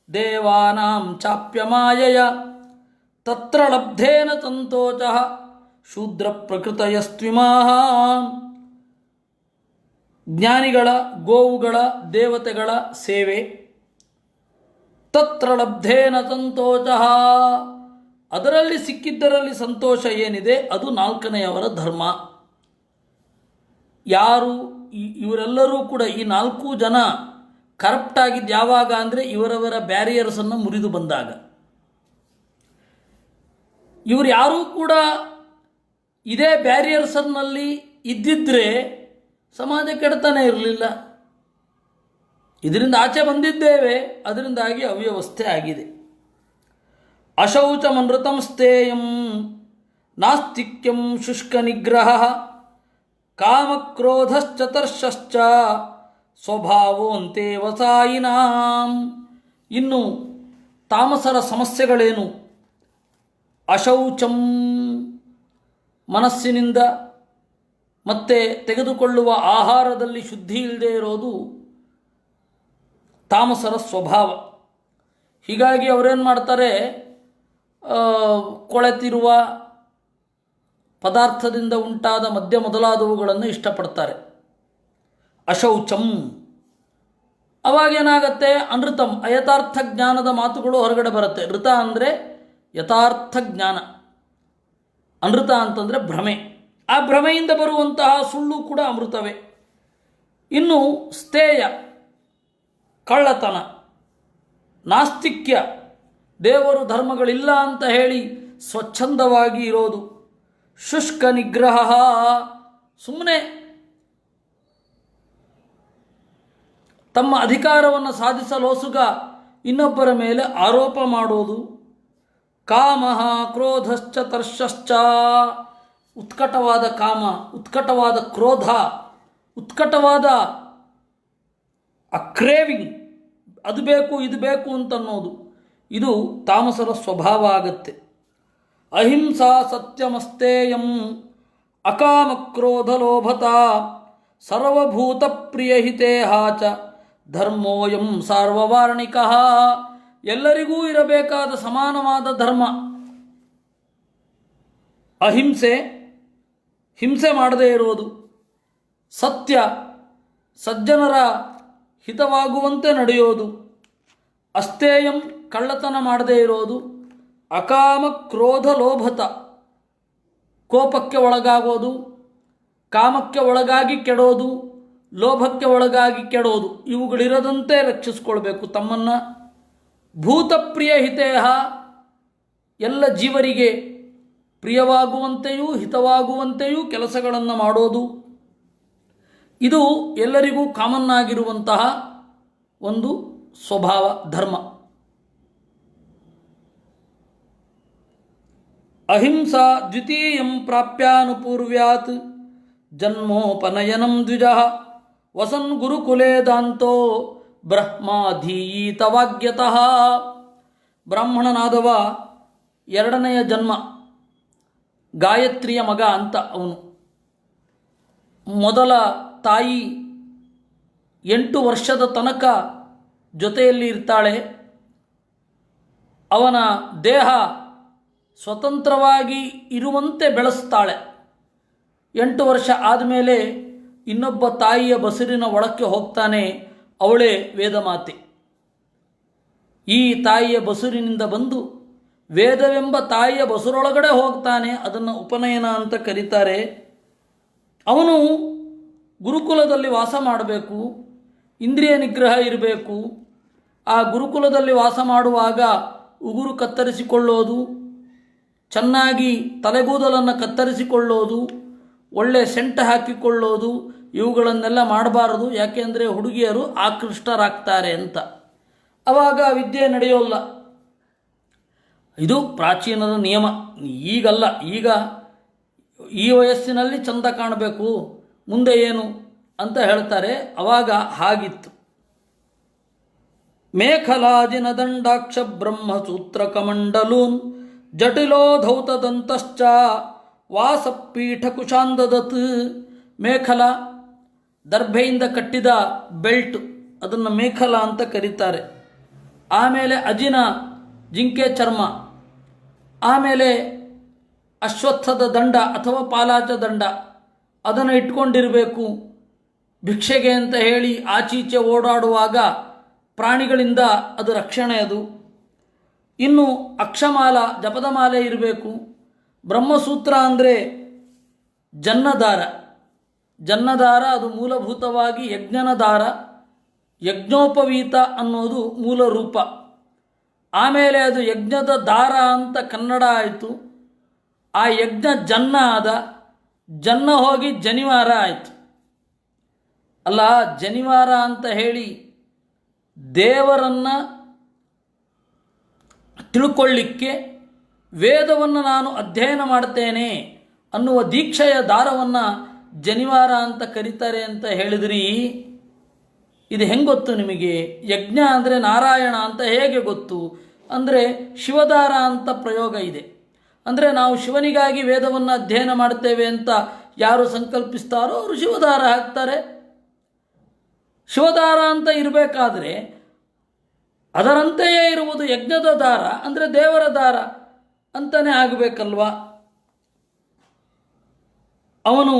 A: ದೇವಾನಾಂ ಚಾಪ್ಯಮಾಯಯ ತತ್ರ ಲಬ್ಧೇನ ಸಂತೋಷಃ ಶೂದ್ರ ಪ್ರಕೃತಯಸ್ತ್ವಿಮಾಃ. ಜ್ಞಾನಿಗಳ, ಗೋವುಗಳ, ದೇವತೆಗಳ ಸೇವೆ. ತತ್ರ ಲಬ್ಧೇನ ಸಂತೋಷಃ, ಅದರಲ್ಲಿ ಸಿಕ್ಕಿದ್ದರಲ್ಲಿ ಸಂತೋಷ ಏನಿದೆ ಅದು 4ನೆಯವರ ಧರ್ಮ. ಯಾರು ಇವರೆಲ್ಲರೂ ಕೂಡ ಈ 4 ಜನ ಕರಪ್ಟ್ ಆಗಿದ್ದು ಯಾವಾಗ ಅಂದರೆ ಇವರವರ ಬ್ಯಾರಿಯರ್ಸನ್ನು ಮುರಿದು ಬಂದಾಗ. ಇವರು ಯಾರೂ ಕೂಡ ಇದೇ ಬ್ಯಾರಿಯರ್ಸನ್ನಲ್ಲಿ ಇದ್ದಿದ್ದರೆ ಸಮಾಜ ಕೆಡ್ತಾನೆ ಇರಲಿಲ್ಲ. ಇದರಿಂದ ಆಚೆ ಬಂದಿದ್ದೇವೆ, ಅದರಿಂದಾಗಿ ಅವ್ಯವಸ್ಥೆ ಆಗಿದೆ. ಅಶೌಚಮನೃತಂ ಸ್ಥೇಯಂ ನಾಸ್ತಿಕ್ಯಂ ಶುಷ್ಕ ನಿಗ್ರಹ ಕಾಮಕ್ರೋಧಶ್ಚತರ್ಷಶ್ಚ ಸ್ವಭಾವೋಂತೆ ವಸಾಯಿನಾಂ. ಇನ್ನು ತಾಮಸರ ಸಮಸ್ಯೆಗಳೇನು? ಅಶೌಚಂ, ಮನಸ್ಸಿನಿಂದ ಮತ್ತೆ ತೆಗೆದುಕೊಳ್ಳುವ ಆಹಾರದಲ್ಲಿ ಶುದ್ಧಿ ಇಲ್ಲದೆ ಇರೋದು ತಾಮಸರ ಸ್ವಭಾವ. ಹೀಗಾಗಿ ಅವರೇನು ಮಾಡ್ತಾರೆ, ಕೊಳೆತಿರುವ ಪದಾರ್ಥದಿಂದ ಉಂಟಾದ ಮದ್ಯ ಮೊದಲಾದವುಗಳನ್ನು ಇಷ್ಟಪಡ್ತಾರೆ. ಅಶೌಚಂ. ಅವಾಗೇನಾಗತ್ತೆ, ಅನೃತಂ, ಅಯಥಾರ್ಥ ಜ್ಞಾನದ ಮಾತುಗಳು ಹೊರಗಡೆ ಬರುತ್ತೆ. ಋತ ಅಂದರೆ ಯಥಾರ್ಥ ಜ್ಞಾನ, ಅನೃತ ಅಂತಂದರೆ ಭ್ರಮೆ. ಆ ಭ್ರಮೆಯಿಂದ ಬರುವಂತಹ ಸುಳ್ಳು ಕೂಡ ಅಮೃತವೇ. ಇನ್ನು ಸ್ಥೇಯ, ಕಳ್ಳತನ. ನಾಸ್ತಿಕ್ಯ, ದೇವರು ಧರ್ಮಗಳಿಲ್ಲ ಅಂತ ಹೇಳಿ ಸ್ವಚ್ಛಂದವಾಗಿ ಇರೋದು. ಶುಷ್ಕ ನಿಗ್ರಹ, ಸುಮ್ಮನೆ ತಮ್ಮ ಅಧಿಕಾರವನ್ನು ಸಾಧಿಸಲೋಸುಗ ಇನ್ನೊಬ್ಬರ ಮೇಲೆ ಆರೋಪ ಮಾಡೋದು. ಕಾಮ ಕ್ರೋಧಶ್ಚ ತರ್ಷಶ್ಚ, ಉತ್ಕಟವಾದ ಕಾಮ, ಉತ್ಕಟವಾದ ಕ್ರೋಧ, ಉತ್ಕಟವಾದ ಕ್ರೇವಿಂಗ್, ಅದು ಬೇಕು ಇದು ಬೇಕು ಅಂತನ್ನೋದು, ಇದು ತಾಮಸರ ಸ್ವಭಾವ ಆಗತ್ತೆ. ಅಹಿಂಸಾ ಸತ್ಯಮಸ್ತೇಯಂ ಅಕಾಮಕ್ರೋಧಲೋಭತ ಸರ್ವಭೂತಪ್ರಿಯಹಿತೇಹ ಚ ಧರ್ಮೋಯಂ ಸಾರ್ವವಾರ್ಣಿಕಃ. ಎಲ್ಲರಿಗೂ ಇರಬೇಕಾದ ಸಮಾನವಾದ ಧರ್ಮ ಅಹಿಂಸೆ, ಹಿಂಸೆ ಮಾಡದೇ ಇರುವುದು, ಸತ್ಯ, ಸಜ್ಜನರ ಹಿತವಾಗುವಂತೆ ನಡೆಯೋದು, ಅಸ್ತೇಯಂ ಕಳ್ಳತನ ಮಾಡದೇ ಇರೋದು, ಅಕಾಮ ಕ್ರೋಧ ಲೋಭತ ಕೋಪಕ್ಕೆ ಒಳಗಾಗೋದು, ಕಾಮಕ್ಕೆ ಒಳಗಾಗಿ ಕೆಡೋದು, ಲೋಭಕ್ಕೆ ಒಳಗಾಗಿ ಕೆಡೋದು, ಇವುಗಳಿರದಂತೆ ರಕ್ಷಿಸಿಕೊಳ್ಬೇಕು ತಮ್ಮನ್ನು. ಭೂತಪ್ರಿಯ ಹಿತೇಹ ಎಲ್ಲ ಜೀವರಿಗೆ ಪ್ರಿಯವಾಗುವಂತೆಯೂ ಹಿತವಾಗುವಂತೆಯೂ ಕೆಲಸಗಳನ್ನು ಮಾಡೋದು. ಇದು ಎಲ್ಲರಿಗೂ ಕಾಮನ್ ಆಗಿರುವಂತಹ ಒಂದು ಸ್ವಭಾವ ಧರ್ಮ. ಅಹಿಂಸಾ ದ್ವಿತೀಯಂ ಪ್ರಾಪ್ಯಾನುಪೂರ್ವ್ಯಾತ್ ಜನ್ಮೋಪನಯನಂ ದ್ವಿಜಃ ವಸನ್ ಗುರುಕುಲೇ ದಾಂತೋ ಬ್ರಹ್ಮಾಧೀತವಾಗ್ಯತಃ. ಬ್ರಾಹ್ಮಣನಾದವ ಎರಡನೆಯ ಜನ್ಮ, ಗಾಯತ್ರಿಯ ಮಗ ಅಂತ ಅವನು. ಮೊದಲ ತಾಯಿ 8 ವರ್ಷದ ತನಕ ಜೊತೆಯಲ್ಲಿ ಇರ್ತಾಳೆ. ಅವನ ದೇಹ ಸ್ವತಂತ್ರವಾಗಿ ಇರುವಂತೆ ಬೆಳೆಸ್ತಾಳೆ. 8 ವರ್ಷ ಆದಮೇಲೆ ಇನ್ನೊಬ್ಬ ತಾಯಿಯ ಬಸುರಿನ ಒಳಕ್ಕೆ ಹೋಗ್ತಾನೆ. ಅವಳೇ ವೇದಮಾತೆ. ಈ ತಾಯಿಯ ಬಸುರಿನಿಂದ ಬಂದು ವೇದವೆಂಬ ತಾಯಿಯ ಬಸುರೊಳಗಡೆ ಹೋಗ್ತಾನೆ. ಅದನ್ನು ಉಪನಯನ ಅಂತ ಕರೀತಾರೆ. ಅವನು ಗುರುಕುಲದಲ್ಲಿ ವಾಸ ಮಾಡಬೇಕು, ಇಂದ್ರಿಯ ನಿಗ್ರಹ ಇರಬೇಕು. ಆ ಗುರುಕುಲದಲ್ಲಿ ವಾಸ ಮಾಡುವಾಗ ಉಗುರು ಕತ್ತರಿಸಿಕೊಳ್ಳೋದು, ಚೆನ್ನಾಗಿ ತಲೆಗೂದಲನ್ನು ಕತ್ತರಿಸಿಕೊಳ್ಳೋದು, ಒಳ್ಳೆ ಸೆಂಟ ಹಾಕಿಕೊಳ್ಳೋದು, ಇವುಗಳನ್ನೆಲ್ಲ ಮಾಡಬಾರದು. ಯಾಕೆಂದರೆ ಹುಡುಗಿಯರು ಆಕೃಷ್ಟರಾಗ್ತಾರೆ ಅಂತ. ಆವಾಗ ವಿದ್ಯೆ ನಡೆಯೋಲ್ಲ. ಇದು ಪ್ರಾಚೀನರ ನಿಯಮ. ಈಗಲ್ಲ. ಈಗ ಈ ವಯಸ್ಸಿನಲ್ಲಿ ಚಂದ ಕಾಣಬೇಕು, ಮುಂದೆ ಏನು ಅಂತ ಹೇಳ್ತಾರೆ. ಆವಾಗ ಹಾಗಿತ್ತು. ಮೇಖಲಾಜಿನ ದಂಡಾಕ್ಷ ಬ್ರಹ್ಮಸೂತ್ರ ಕಮಂಡಲೂನ್ ಜಟಿಲೋ ಧೌತದಂತಶ್ಚ ವಾಸಪೀಠ ಕುಶಾಂದದತ್. ಮೇಖಲ ದರ್ಭೆಯಿಂದ ಕಟ್ಟಿದ ಬೆಲ್ಟ್, ಅದನ್ನು ಮೇಖಲ ಅಂತ ಕರೀತಾರೆ. ಆಮೇಲೆ ಅಜಿನ ಜಿಂಕೆ ಚರ್ಮ, ಆಮೇಲೆ ಅಶ್ವತ್ಥದ ದಂಡ ಅಥವಾ ಪಾಲಾಚ ದಂಡ, ಅದನ್ನು ಇಟ್ಕೊಂಡಿರಬೇಕು. ಭಿಕ್ಷೆಗೆ ಅಂತ ಹೇಳಿ ಆಚೀಚೆ ಓಡಾಡುವಾಗ ಪ್ರಾಣಿಗಳಿಂದ ಅದು ರಕ್ಷಣೆ. ಅದು ಇನ್ನು ಅಕ್ಷಮಾಲ, ಜಪದ ಮಾಲೆ ಇರಬೇಕು. ಬ್ರಹ್ಮಸೂತ್ರ ಅಂದರೆ ಜನ್ನದಾರ. ಜನ್ನದಾರ ಅದು ಮೂಲಭೂತವಾಗಿ ಯಜ್ಞನ ದಾರ. ಯಜ್ಞೋಪವೀತ ಅನ್ನೋದು ಮೂಲ ರೂಪ. ಆಮೇಲೆ ಅದು ಯಜ್ಞದ ದಾರ ಅಂತ ಕನ್ನಡ ಆಯಿತು. ಆ ಯಜ್ಞ ಜನ್ನ ಆದ. ಜನ್ನ ಹೋಗಿ ಜನಿವಾರ ಆಯಿತು. ಅಲ್ಲ, ಜನಿವಾರ ಅಂತ ಹೇಳಿ ದೇವರನ್ನು ತಿಳ್ಕೊಳ್ಳಿಕ್ಕೆ ವೇದವನ್ನು ನಾನು ಅಧ್ಯಯನ ಮಾಡ್ತೇನೆ ಅನ್ನುವ ದೀಕ್ಷೆಯ ದಾರವನ್ನು ಜನಿವಾರ ಅಂತ ಕರೀತಾರೆ ಅಂತ ಹೇಳಿದ್ರಿ. ಇದು ಹೆಂಗೆ ಗೊತ್ತು ನಿಮಗೆ? ಯಜ್ಞ ಅಂದರೆ ನಾರಾಯಣ ಅಂತ ಹೇಗೆ ಗೊತ್ತು ಅಂದರೆ ಶಿವದಾರ ಅಂತ ಪ್ರಯೋಗ ಇದೆ. ಅಂದರೆ ನಾವು ಶಿವನಿಗಾಗಿ ವೇದವನ್ನು ಅಧ್ಯಯನ ಮಾಡ್ತೇವೆ ಅಂತ ಯಾರು ಸಂಕಲ್ಪಿಸ್ತಾರೋ ಅವರು ಶಿವದಾರ ಹಾಕ್ತಾರೆ. ಶಿವದಾರ ಅಂತ ಇರಬೇಕಾದ್ರೆ ಅದರಂತೆಯೇ ಇರುವುದು ಯಜ್ಞದ ದಾರ, ಅಂದರೆ ದೇವರ ದಾರ ಅಂತಲೇ ಆಗಬೇಕಲ್ವಾ. ಅವನು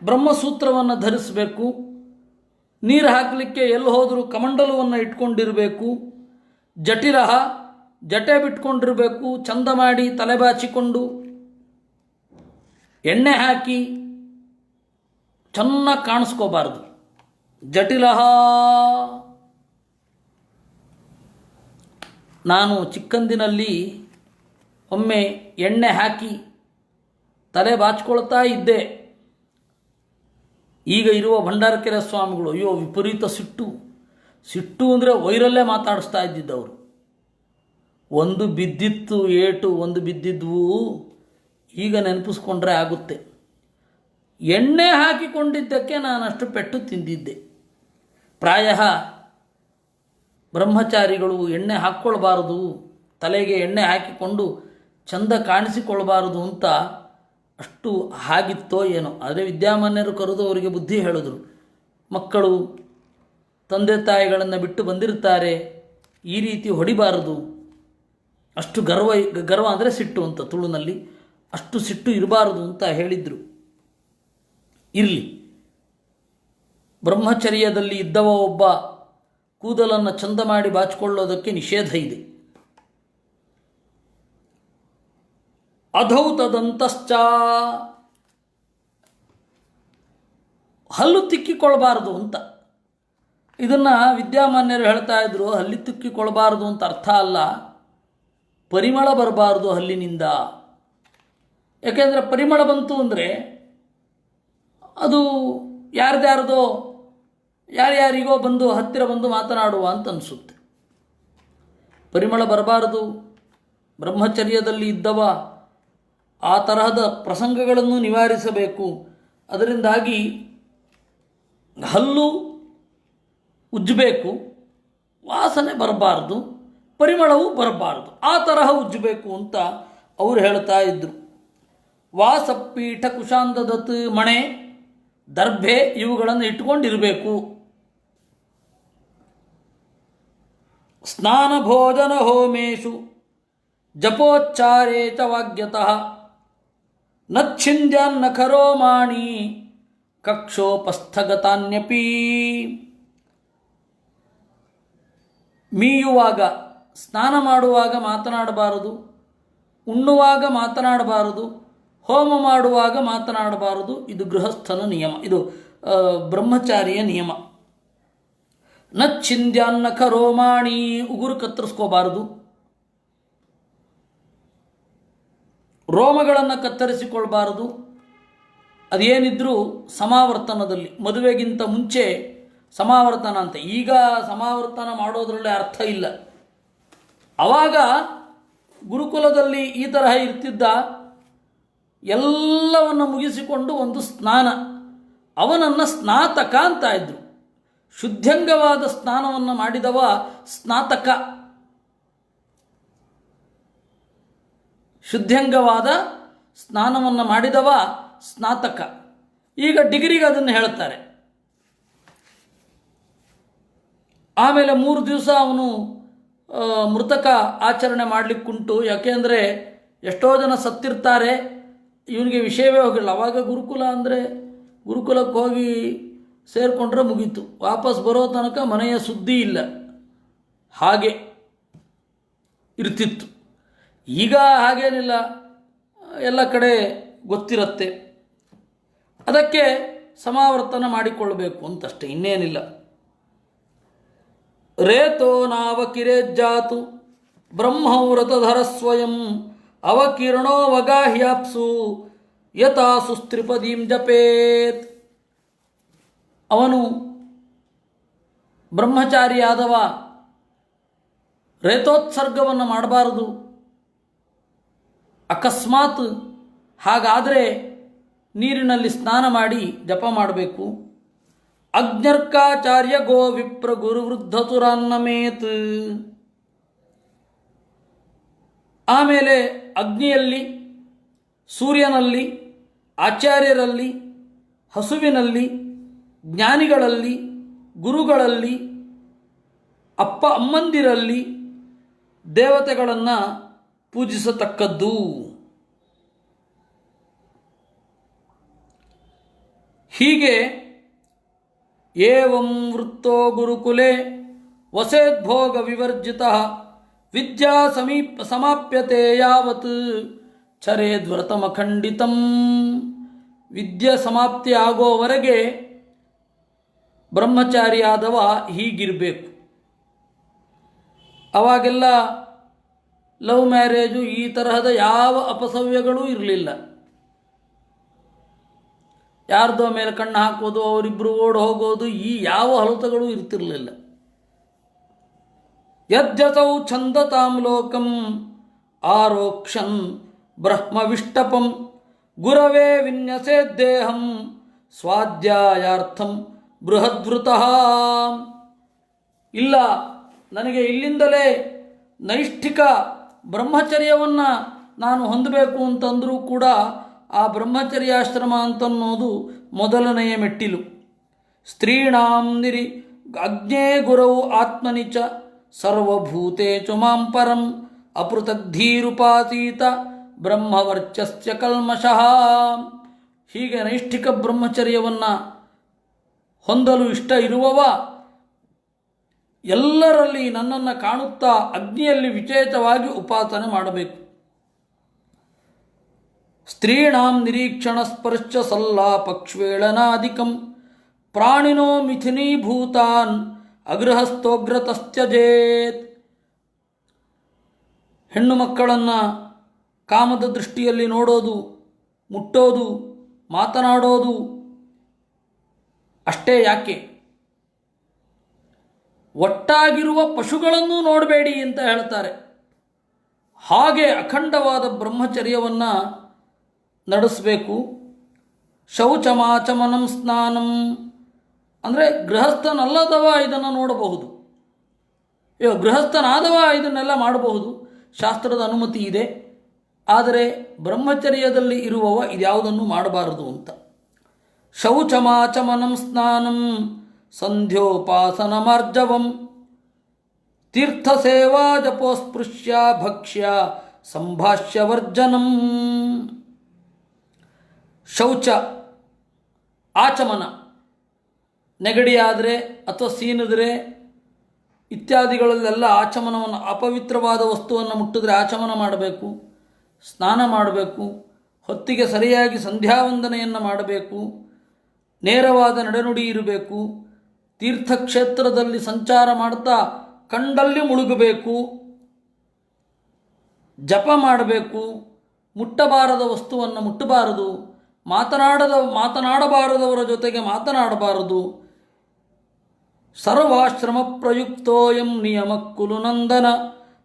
A: ಬ್ರಹ್ಮಸೂತ್ರವನ್ನು ಧರಿಸಬೇಕು. ನೀರು ಹಾಕಲಿಕ್ಕೆ ಎಲ್ಲಿ ಹೋದರೂ ಕಮಂಡಲವನ್ನು ಇಟ್ಕೊಂಡಿರಬೇಕು. ಜಟಿಲ ಜಟೆ ಬಿಟ್ಕೊಂಡಿರಬೇಕು. ಚಂದ ಮಾಡಿ ತಲೆ ಬಾಚಿಕೊಂಡು ಎಣ್ಣೆ ಹಾಕಿ ಚೆನ್ನಾಗಿ ಕಾಣಿಸ್ಕೋಬಾರ್ದು. ಜಟಿಲ. ನಾನು ಚಿಕ್ಕಂದಿನಲ್ಲಿ ಒಮ್ಮೆ ಎಣ್ಣೆ ಹಾಕಿ ತಲೆ ಬಾಚ್ಕೊಳ್ತಾ ಇದ್ದೆ. ಈಗ ಇರುವ ಭಂಡಾರಕೆರೆ ಸ್ವಾಮಿಗಳು ಅಯ್ಯೋ ವಿಪರೀತ ಸಿಟ್ಟು ಅಂದರೆ ವೈರಲ್ಲೇ ಮಾತಾಡಿಸ್ತಾ ಇದ್ದಿದ್ದವರು. ಒಂದು ಬಿದ್ದಿತ್ತು ಏಟು, ಒಂದು ಬಿದ್ದಿದ್ವು. ಈಗ ನೆನಪಿಸ್ಕೊಂಡ್ರೆ ಆಗುತ್ತೆ. ಎಣ್ಣೆ ಹಾಕಿಕೊಂಡಿದ್ದಕ್ಕೆ ನಾನಷ್ಟು ಪೆಟ್ಟು ತಿಂದಿದ್ದೆ. ಪ್ರಾಯ ಬ್ರಹ್ಮಚಾರಿಗಳು ಎಣ್ಣೆ ಹಾಕ್ಕೊಳ್ಬಾರದು. ತಲೆಗೆ ಎಣ್ಣೆ ಹಾಕಿಕೊಂಡು ಚಂದ ಕಾಣಿಸಿಕೊಳ್ಬಾರದು ಅಂತ ಅಷ್ಟು ಹಾಗಿತ್ತೋ ಏನೋ. ಆದರೆ ವಿದ್ಯಾಮಾನ್ಯರು ಕರೆದು ಅವರಿಗೆ ಬುದ್ಧಿ ಹೇಳಿದ್ರು, ಮಕ್ಕಳು ತಂದೆ ತಾಯಿಗಳನ್ನು ಬಿಟ್ಟು ಬಂದಿರ್ತಾರೆ, ಈ ರೀತಿ ಹೊಡಿಬಾರದು, ಅಷ್ಟು ಗರ್ವ ಅಂದರೆ ಸಿಟ್ಟು ಅಂತ ತುಳುನಲ್ಲಿ, ಅಷ್ಟು ಸಿಟ್ಟು ಇರಬಾರದು ಅಂತ ಹೇಳಿದರು. ಇರಲಿ, ಬ್ರಹ್ಮಚರ್ಯದಲ್ಲಿ ಇದ್ದವ ಒಬ್ಬ ಕೂದಲನ್ನು ಚಂದ ಮಾಡಿ ಬಾಚಿಕೊಳ್ಳೋದಕ್ಕೆ ನಿಷೇಧ ಇದೆ. ಅಧೌತದಂತಶ್ಚ, ಹಲ್ಲು ತಿಕ್ಕಿಕೊಳ್ಬಾರ್ದು ಅಂತ. ಇದನ್ನು ವಿದ್ಯಾಮಾನ್ಯರು ಹೇಳ್ತಾ ಇದ್ರು. ಹಲ್ಲಿ ತಿಕ್ಕಿಕೊಳ್ಬಾರ್ದು ಅಂತ ಅರ್ಥ ಅಲ್ಲ, ಪರಿಮಳ ಬರಬಾರ್ದು ಹಲ್ಲಿನಿಂದ. ಯಾಕೆಂದರೆ ಪರಿಮಳ ಬಂತು ಅಂದರೆ ಅದು ಯಾರ್ದ್ಯಾರ್ದೋ ಯಾರ್ಯಾರಿಗೋ ಬಂದು ಹತ್ತಿರ ಬಂದು ಮಾತನಾಡುವ ಅಂತ ಅನಿಸುತ್ತೆ. ಪರಿಮಳ ಬರಬಾರದು. ಬ್ರಹ್ಮಚರ್ಯದಲ್ಲಿ ಇದ್ದವ ಆ ತರಹದ ಪ್ರಸಂಗಗಳನ್ನು ನಿವಾರಿಸಬೇಕು. ಅದರಿಂದಾಗಿ ಹಲ್ಲು ಉಜ್ಜಬೇಕು, ವಾಸನೆ ಬರಬಾರ್ದು, ಪರಿಮಳವೂ ಬರಬಾರ್ದು, ಆ ತರಹ ಉಜ್ಜಬೇಕು ಅಂತ ಅವರು ಹೇಳ್ತಾ ಇದ್ದರು. ವಾಸಪೀಠ ಕುಶಾಂದದತ್, ಮಣೆ ದರ್ಭೆ ಇವುಗಳನ್ನು ಇಟ್ಕೊಂಡಿರಬೇಕು. ಸ್ನಾನ ಭೋಜನ ಹೋಮೇಶು ಜಪೋಚ್ಚಾರೇ ಚ ವಾಗ್ಯತಃ ನಚ್ಛಿಂದ್ಯಾನ್ನ ಖರೋಮಾಣಿ ಕಕ್ಷೋಪಸ್ಥಗತಾನ್ಯಪಿ. ಮೀಯುವಾಗ, ಸ್ನಾನ ಮಾಡುವಾಗ ಮಾತನಾಡಬಾರದು, ಉಣ್ಣುವಾಗ ಮಾತನಾಡಬಾರದು, ಹೋಮ ಮಾಡುವಾಗ ಮಾತನಾಡಬಾರದು. ಇದು ಗೃಹಸ್ಥನ ನಿಯಮ, ಇದು ಬ್ರಹ್ಮಚಾರಿಯ ನಿಯಮ. ನಚ್ಛಿಂದ್ಯಾನ್ನ ಖರೋಮಾಣಿ, ಉಗುರು ಕತ್ತರಿಸ್ಕೋಬಾರದು, ರೋಮಗಳನ್ನು ಕತ್ತರಿಸಿಕೊಳ್ಬಾರದು. ಅದೇನಿದ್ರೂ ಸಮಾವರ್ತನದಲ್ಲಿ, ಮದುವೆಗಿಂತ ಮುಂಚೆ ಸಮಾವರ್ತನ ಅಂತ. ಈಗ ಸಮಾವರ್ತನ ಮಾಡೋದ್ರಲ್ಲಿ ಅರ್ಥ ಇಲ್ಲ. ಆವಾಗ ಗುರುಕುಲದಲ್ಲಿ ಈ ತರಹ ಇರ್ತಿದ್ದ, ಎಲ್ಲವನ್ನು ಮುಗಿಸಿಕೊಂಡು ಒಂದು ಸ್ನಾನ, ಅವನನ್ನು ಸ್ನಾತಕ ಅಂತ ಇದ್ರು. ಶುದ್ಧಂಗವಾದ ಸ್ನಾನವನ್ನು ಮಾಡಿದವ ಸ್ನಾತಕ. ಶುದ್ಧಂಗವಾದ ಸ್ನಾನವನ್ನು ಮಾಡಿದವ ಸ್ನಾತಕ. ಈಗ ಡಿಗ್ರಿಗೆ ಅದನ್ನು ಹೇಳ್ತಾರೆ. ಆಮೇಲೆ 3 ದಿವಸ ಅವನು ಮೃತಕ ಆಚರಣೆ ಮಾಡಲಿಕ್ಕುಂಟು. ಯಾಕೆಂದರೆ ಎಷ್ಟೋ ಜನ ಸತ್ತಿರ್ತಾರೆ, ಇವನಿಗೆ ವಿಷಯವೇ ಹೋಗಿಲ್ಲ. ಅವಾಗ ಗುರುಕುಲ ಅಂದರೆ ಗುರುಕುಲಕ್ಕೆ ಹೋಗಿ ಸೇರಿಕೊಂಡ್ರೆ ಮುಗೀತು, ವಾಪಸ್ ಬರೋ ತನಕ ಮನೆಯ ಸುದ್ದಿ ಇಲ್ಲ, ಹಾಗೆ ಇರ್ತಿತ್ತು. ಈಗ ಹಾಗೇನಿಲ್ಲ, ಎಲ್ಲ ಕಡೆ ಗೊತ್ತಿರುತ್ತೆ. ಅದಕ್ಕೆ ಸಮಾವರ್ತನ ಮಾಡಿಕೊಳ್ಳಬೇಕು ಅಂತಷ್ಟೇ, ಇನ್ನೇನಿಲ್ಲ. ರೇತೋ ನಾವಕಿರೇಜ್ಜಾತು ಬ್ರಹ್ಮವ್ರತಧರ ಸ್ವಯಂ ಅವಕಿರಣೋ ವಗಾಹ್ಯಾಪ್ಸು ಯಥಾ ಸುಸ್ತ್ರಿಪದೀಂ ಜಪೇತ್. ಅವನು ಬ್ರಹ್ಮಚಾರಿಯಾದವ ರೇತೋತ್ಸರ್ಗವನ್ನು ಮಾಡಬಾರದು. ಅಕಸ್ಮಾತ್ ಹಾಗಾದರೆ ನೀರಿನಲ್ಲಿ ಸ್ನಾನ ಮಾಡಿ ಜಪ ಮಾಡಬೇಕು. ಅಗ್ನರ್ಕಾಚಾರ್ಯ ಗೋ ವಿಪ್ರ ಗುರು ವೃದ್ಧತುರಾನ್ನಮೇತ್. ಆಮೇಲೆ ಅಗ್ನಿಯಲ್ಲಿ, ಸೂರ್ಯನಲ್ಲಿ, ಆಚಾರ್ಯರಲ್ಲಿ, ಹಸುವಿನಲ್ಲಿ, ಜ್ಞಾನಿಗಳಲ್ಲಿ, ಗುರುಗಳಲ್ಲಿ, ಅಪ್ಪ ಅಮ್ಮಂದಿರಲ್ಲಿ ದೇವತೆಗಳನ್ನು ಪೂಜಿಸತಕ್ಕದ್ದು. ಹೀಗೆ ಏವಂ ವೃತ್ತೋ ಗುರುಕುಲೆ ವಸೇದ್ಭೋಗ ವಿವರ್ಜಿತಃ ವಿದ್ಯಾ ಸಮಾಪ್ಯತೆ ಯಾವತ್ ಚರೇದ್ವ್ರತಮಖಂಡಿತಂ. ವಿದ್ಯೆ ಸಮಾಪ್ತಿ ಆಗೋವರೆಗೆ ಬ್ರಹ್ಮಚಾರಿಯಾದವ ಹೀಗಿರಬೇಕು. ಅವಾಗೆಲ್ಲ ಲವ್ ಮ್ಯಾರೇಜು, ಈ ತರಹದ ಯಾವ ಅಪಸವ್ಯಗಳೂ ಇರಲಿಲ್ಲ. ಯಾರ್ದೋ ಮೇಲೆ ಕಣ್ಣು ಹಾಕೋದು, ಅವರಿಬ್ಬರು ಓಡಿ ಹೋಗೋದು, ಈ ಯಾವ ಹಲತಗಳು ಇರ್ತಿರಲಿಲ್ಲ. ಯದ್ಯತೌ ಛಂದತಾಂ ಲೋಕಂ ಆರೋಕ್ಷನ್ ಬ್ರಹ್ಮವಿಷ್ಟಪಂ ಗುರವೇ ವಿನ್ಯಸೇದ್ದೇಹಂ ಸ್ವಾಧ್ಯಾಯಾರ್ಥಂ ಬೃಹದ್ವೃತಃ. ಇಲ್ಲ, ನನಗೆ ಇಲ್ಲಿಂದಲೇ ನೈಷ್ಠಿಕ ಬ್ರಹ್ಮಚರ್ಯವನ್ನು ನಾನು ಹೊಂದಬೇಕು ಅಂತಂದರೂ ಕೂಡ ಆ ಬ್ರಹ್ಮಚರ್ಯಾಶ್ರಮ ಅಂತನ್ನೋದು ಮೊದಲನೆಯ ಮೆಟ್ಟಿಲು. ಸ್ತ್ರೀಣಾಂ ಅಗ್ನೇ ಗುರವು ಆತ್ಮನಿ ಚ ಸರ್ವಭೂತೇಷು ಮಾಂ ಪರಂ ಅಪೃಥಗ್ಧೀರುಪಾಸೀತ ಬ್ರಹ್ಮವರ್ಚಸ್ಯ ಕಲ್ಮಷಃ. ಹೀಗೆ ನೈಷ್ಠಿಕ ಬ್ರಹ್ಮಚರ್ಯವನ್ನು ಹೊಂದಲು ಇಷ್ಟ ಇರುವವ ಎಲ್ಲರಲ್ಲಿ ನನ್ನನ್ನು ಕಾಣುತ್ತಾ ಅಗ್ನಿಯಲ್ಲಿ ವಿಚೇತವಾಗಿ ಉಪಾಸನೆ ಮಾಡಬೇಕು. ಸ್ತ್ರೀಣಾಂ ನಿರೀಕ್ಷಣ ಸ್ಪರ್ಶ ಸಲ್ಲಾಪಕ್ಷ್ವೇಳನಾಧಿಕಂ ಪ್ರಾಣಿನೋ ಮಿಥುನೀಭೂತಾನ್ ಅಗೃಹಸ್ಥೋಗ್ರತಸ್ತ್ಯಜೇತ್. ಹೆಣ್ಣು ಮಕ್ಕಳನ್ನು ಕಾಮದ ದೃಷ್ಟಿಯಲ್ಲಿ ನೋಡೋದು, ಮುಟ್ಟೋದು, ಮಾತನಾಡೋದು ಅಷ್ಟೇ ಯಾಕೆ, ಒಟ್ಟಾಗಿರುವ ಪಶುಗಳನ್ನೂ ನೋಡಬೇಡಿ ಅಂತ ಹೇಳ್ತಾರೆ. ಹಾಗೆ ಅಖಂಡವಾದ ಬ್ರಹ್ಮಚರ್ಯವನ್ನು ನಡೆಸಬೇಕು. ಶೌಚಮಾಚಮನಂ ಸ್ನಾನಂ ಅಂದರೆ ಗೃಹಸ್ಥನಲ್ಲದವ ಇದನ್ನು ನೋಡಬಹುದು, ಗೃಹಸ್ಥನಾದವ ಇದನ್ನೆಲ್ಲ ಮಾಡಬಹುದು, ಶಾಸ್ತ್ರದ ಅನುಮತಿ ಇದೆ. ಆದರೆ ಬ್ರಹ್ಮಚರ್ಯದಲ್ಲಿ ಇರುವವ ಇದ್ಯಾವುದನ್ನು ಮಾಡಬಾರದು ಅಂತ. ಶೌಚಮಾಚಮನಂ ಸ್ನಾನಂ ಸಂಧ್ಯೋಪಾಸನಮಾರ್ಜವಂ ತೀರ್ಥಸೇವಾ ಜಪೋಸ್ಪೃಶ್ಯ ಭಕ್ಷ್ಯ ಸಂಭಾಷ್ಯವರ್ಜನಂ. ಶೌಚ, ಆಚಮನ, ನೆಗಡಿಯಾದರೆ ಅಥವಾ ಸೀನಿದ್ರೆ ಇತ್ಯಾದಿಗಳಲ್ಲೆಲ್ಲ ಆಚಮನವನ್ನು, ಅಪವಿತ್ರವಾದ ವಸ್ತುವನ್ನು ಮುಟ್ಟಿದ್ರೆ ಆಚಮನ ಮಾಡಬೇಕು, ಸ್ನಾನ ಮಾಡಬೇಕು, ಹೊತ್ತಿಗೆ ಸರಿಯಾಗಿ ಸಂಧ್ಯಾವಂದನೆಯನ್ನು ಮಾಡಬೇಕು, ನೇರವಾದ ನಡೆನುಡಿ ಇರಬೇಕು, ತೀರ್ಥಕ್ಷೇತ್ರದಲ್ಲಿ ಸಂಚಾರ ಮಾಡ್ತಾ ಕಂಡಲ್ಲಿ ಮುಳುಗಬೇಕು, ಜಪ ಮಾಡಬೇಕು, ಮುಟ್ಟಬಾರದ ವಸ್ತುವನ್ನು ಮುಟ್ಟಬಾರದು, ಮಾತನಾಡಬಾರದವರ ಜೊತೆಗೆ ಮಾತನಾಡಬಾರದು. ಸರ್ವಾಶ್ರಮ ಪ್ರಯುಕ್ತೋಯಂ ನಿಯಮ ಕುಲು ನಂದನ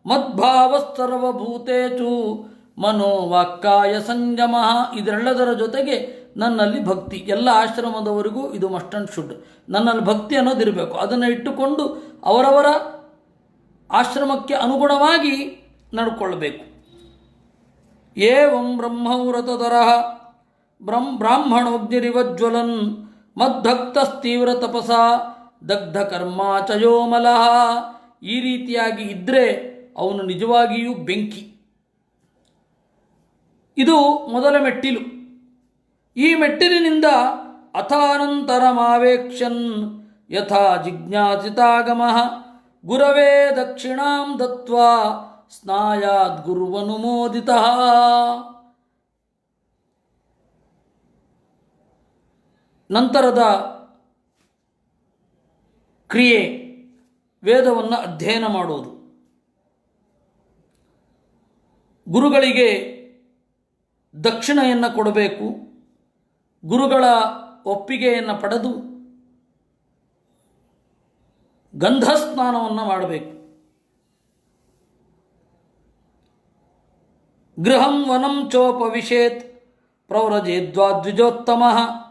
A: ಮದ್ಭಾವ ಸರ್ವಭೂತೇಷು ಮನೋವಾಕ್ಕಾಯ ಸಂಯಮ. ಇದೆಲ್ಲದರ ಜೊತೆಗೆ ನನ್ನಲ್ಲಿ ಭಕ್ತಿ, ಎಲ್ಲ ಆಶ್ರಮದವರಿಗೂ ಇದು ಮಸ್ಟ್ ಆ್ಯಂಡ್ ಶುಡ್. ನನ್ನಲ್ಲಿ ಭಕ್ತಿ ಅನ್ನೋದಿರಬೇಕು. ಅದನ್ನು ಇಟ್ಟುಕೊಂಡು ಅವರವರ ಆಶ್ರಮಕ್ಕೆ ಅನುಗುಣವಾಗಿ ನಡ್ಕೊಳ್ಬೇಕು. ಏವಂ ಬ್ರಹ್ಮವ್ರತಧರಃ ಬ್ರಾಹ್ಮಣೋಗ್ನಿರಿವಜ್ವಲನ್ ಮದ್ಭಕ್ತಸ್ತೀವ್ರ ತಪಸ ದಗ್ಧ ಕರ್ಮಾಚಯೋಮಲಃ. ಈ ರೀತಿಯಾಗಿ ಇದ್ದರೆ ಅವನು ನಿಜವಾಗಿಯೂ ಬೆಂಕಿ. ಇದು ಮೊದಲ ಮೆಟ್ಟಿಲು. ಈ ಮೆಟ್ಟಿಲಿನಿಂದ ಅಥಾನಂತರಮಾವೇಕ್ಷನ್ ಯಥಾ ಜಿಜ್ಞಾಸಿತಾಗಮಃ ಗುರವೇ ದಕ್ಷಿಣಾಂ ದತ್ವಾ ಸ್ನಾಯಾದ್ ಗುರುವನುಮೋದಿತಃ. ನಂತರದ ಕ್ರಿಯೆ ವೇದವನ್ನು ಅಧ್ಯಯನ ಮಾಡೋದು. ಗುರುಗಳಿಗೆ ದಕ್ಷಿಣೆಯನ್ನು ಕೊಡಬೇಕು. ಗುರುಗಳ ಒಪ್ಪಿಗೆಯನ್ನು ಪಡೆದು ಗಂಧಸ್ನಾನವನ್ನು ಮಾಡಬೇಕು. ಗೃಹಂ ವನಂ ಚೋಪವಿಶೇತ್ ಪ್ರವ್ರಜೇದ್ವಾದ್ವಿಜೋತ್ತಮಃ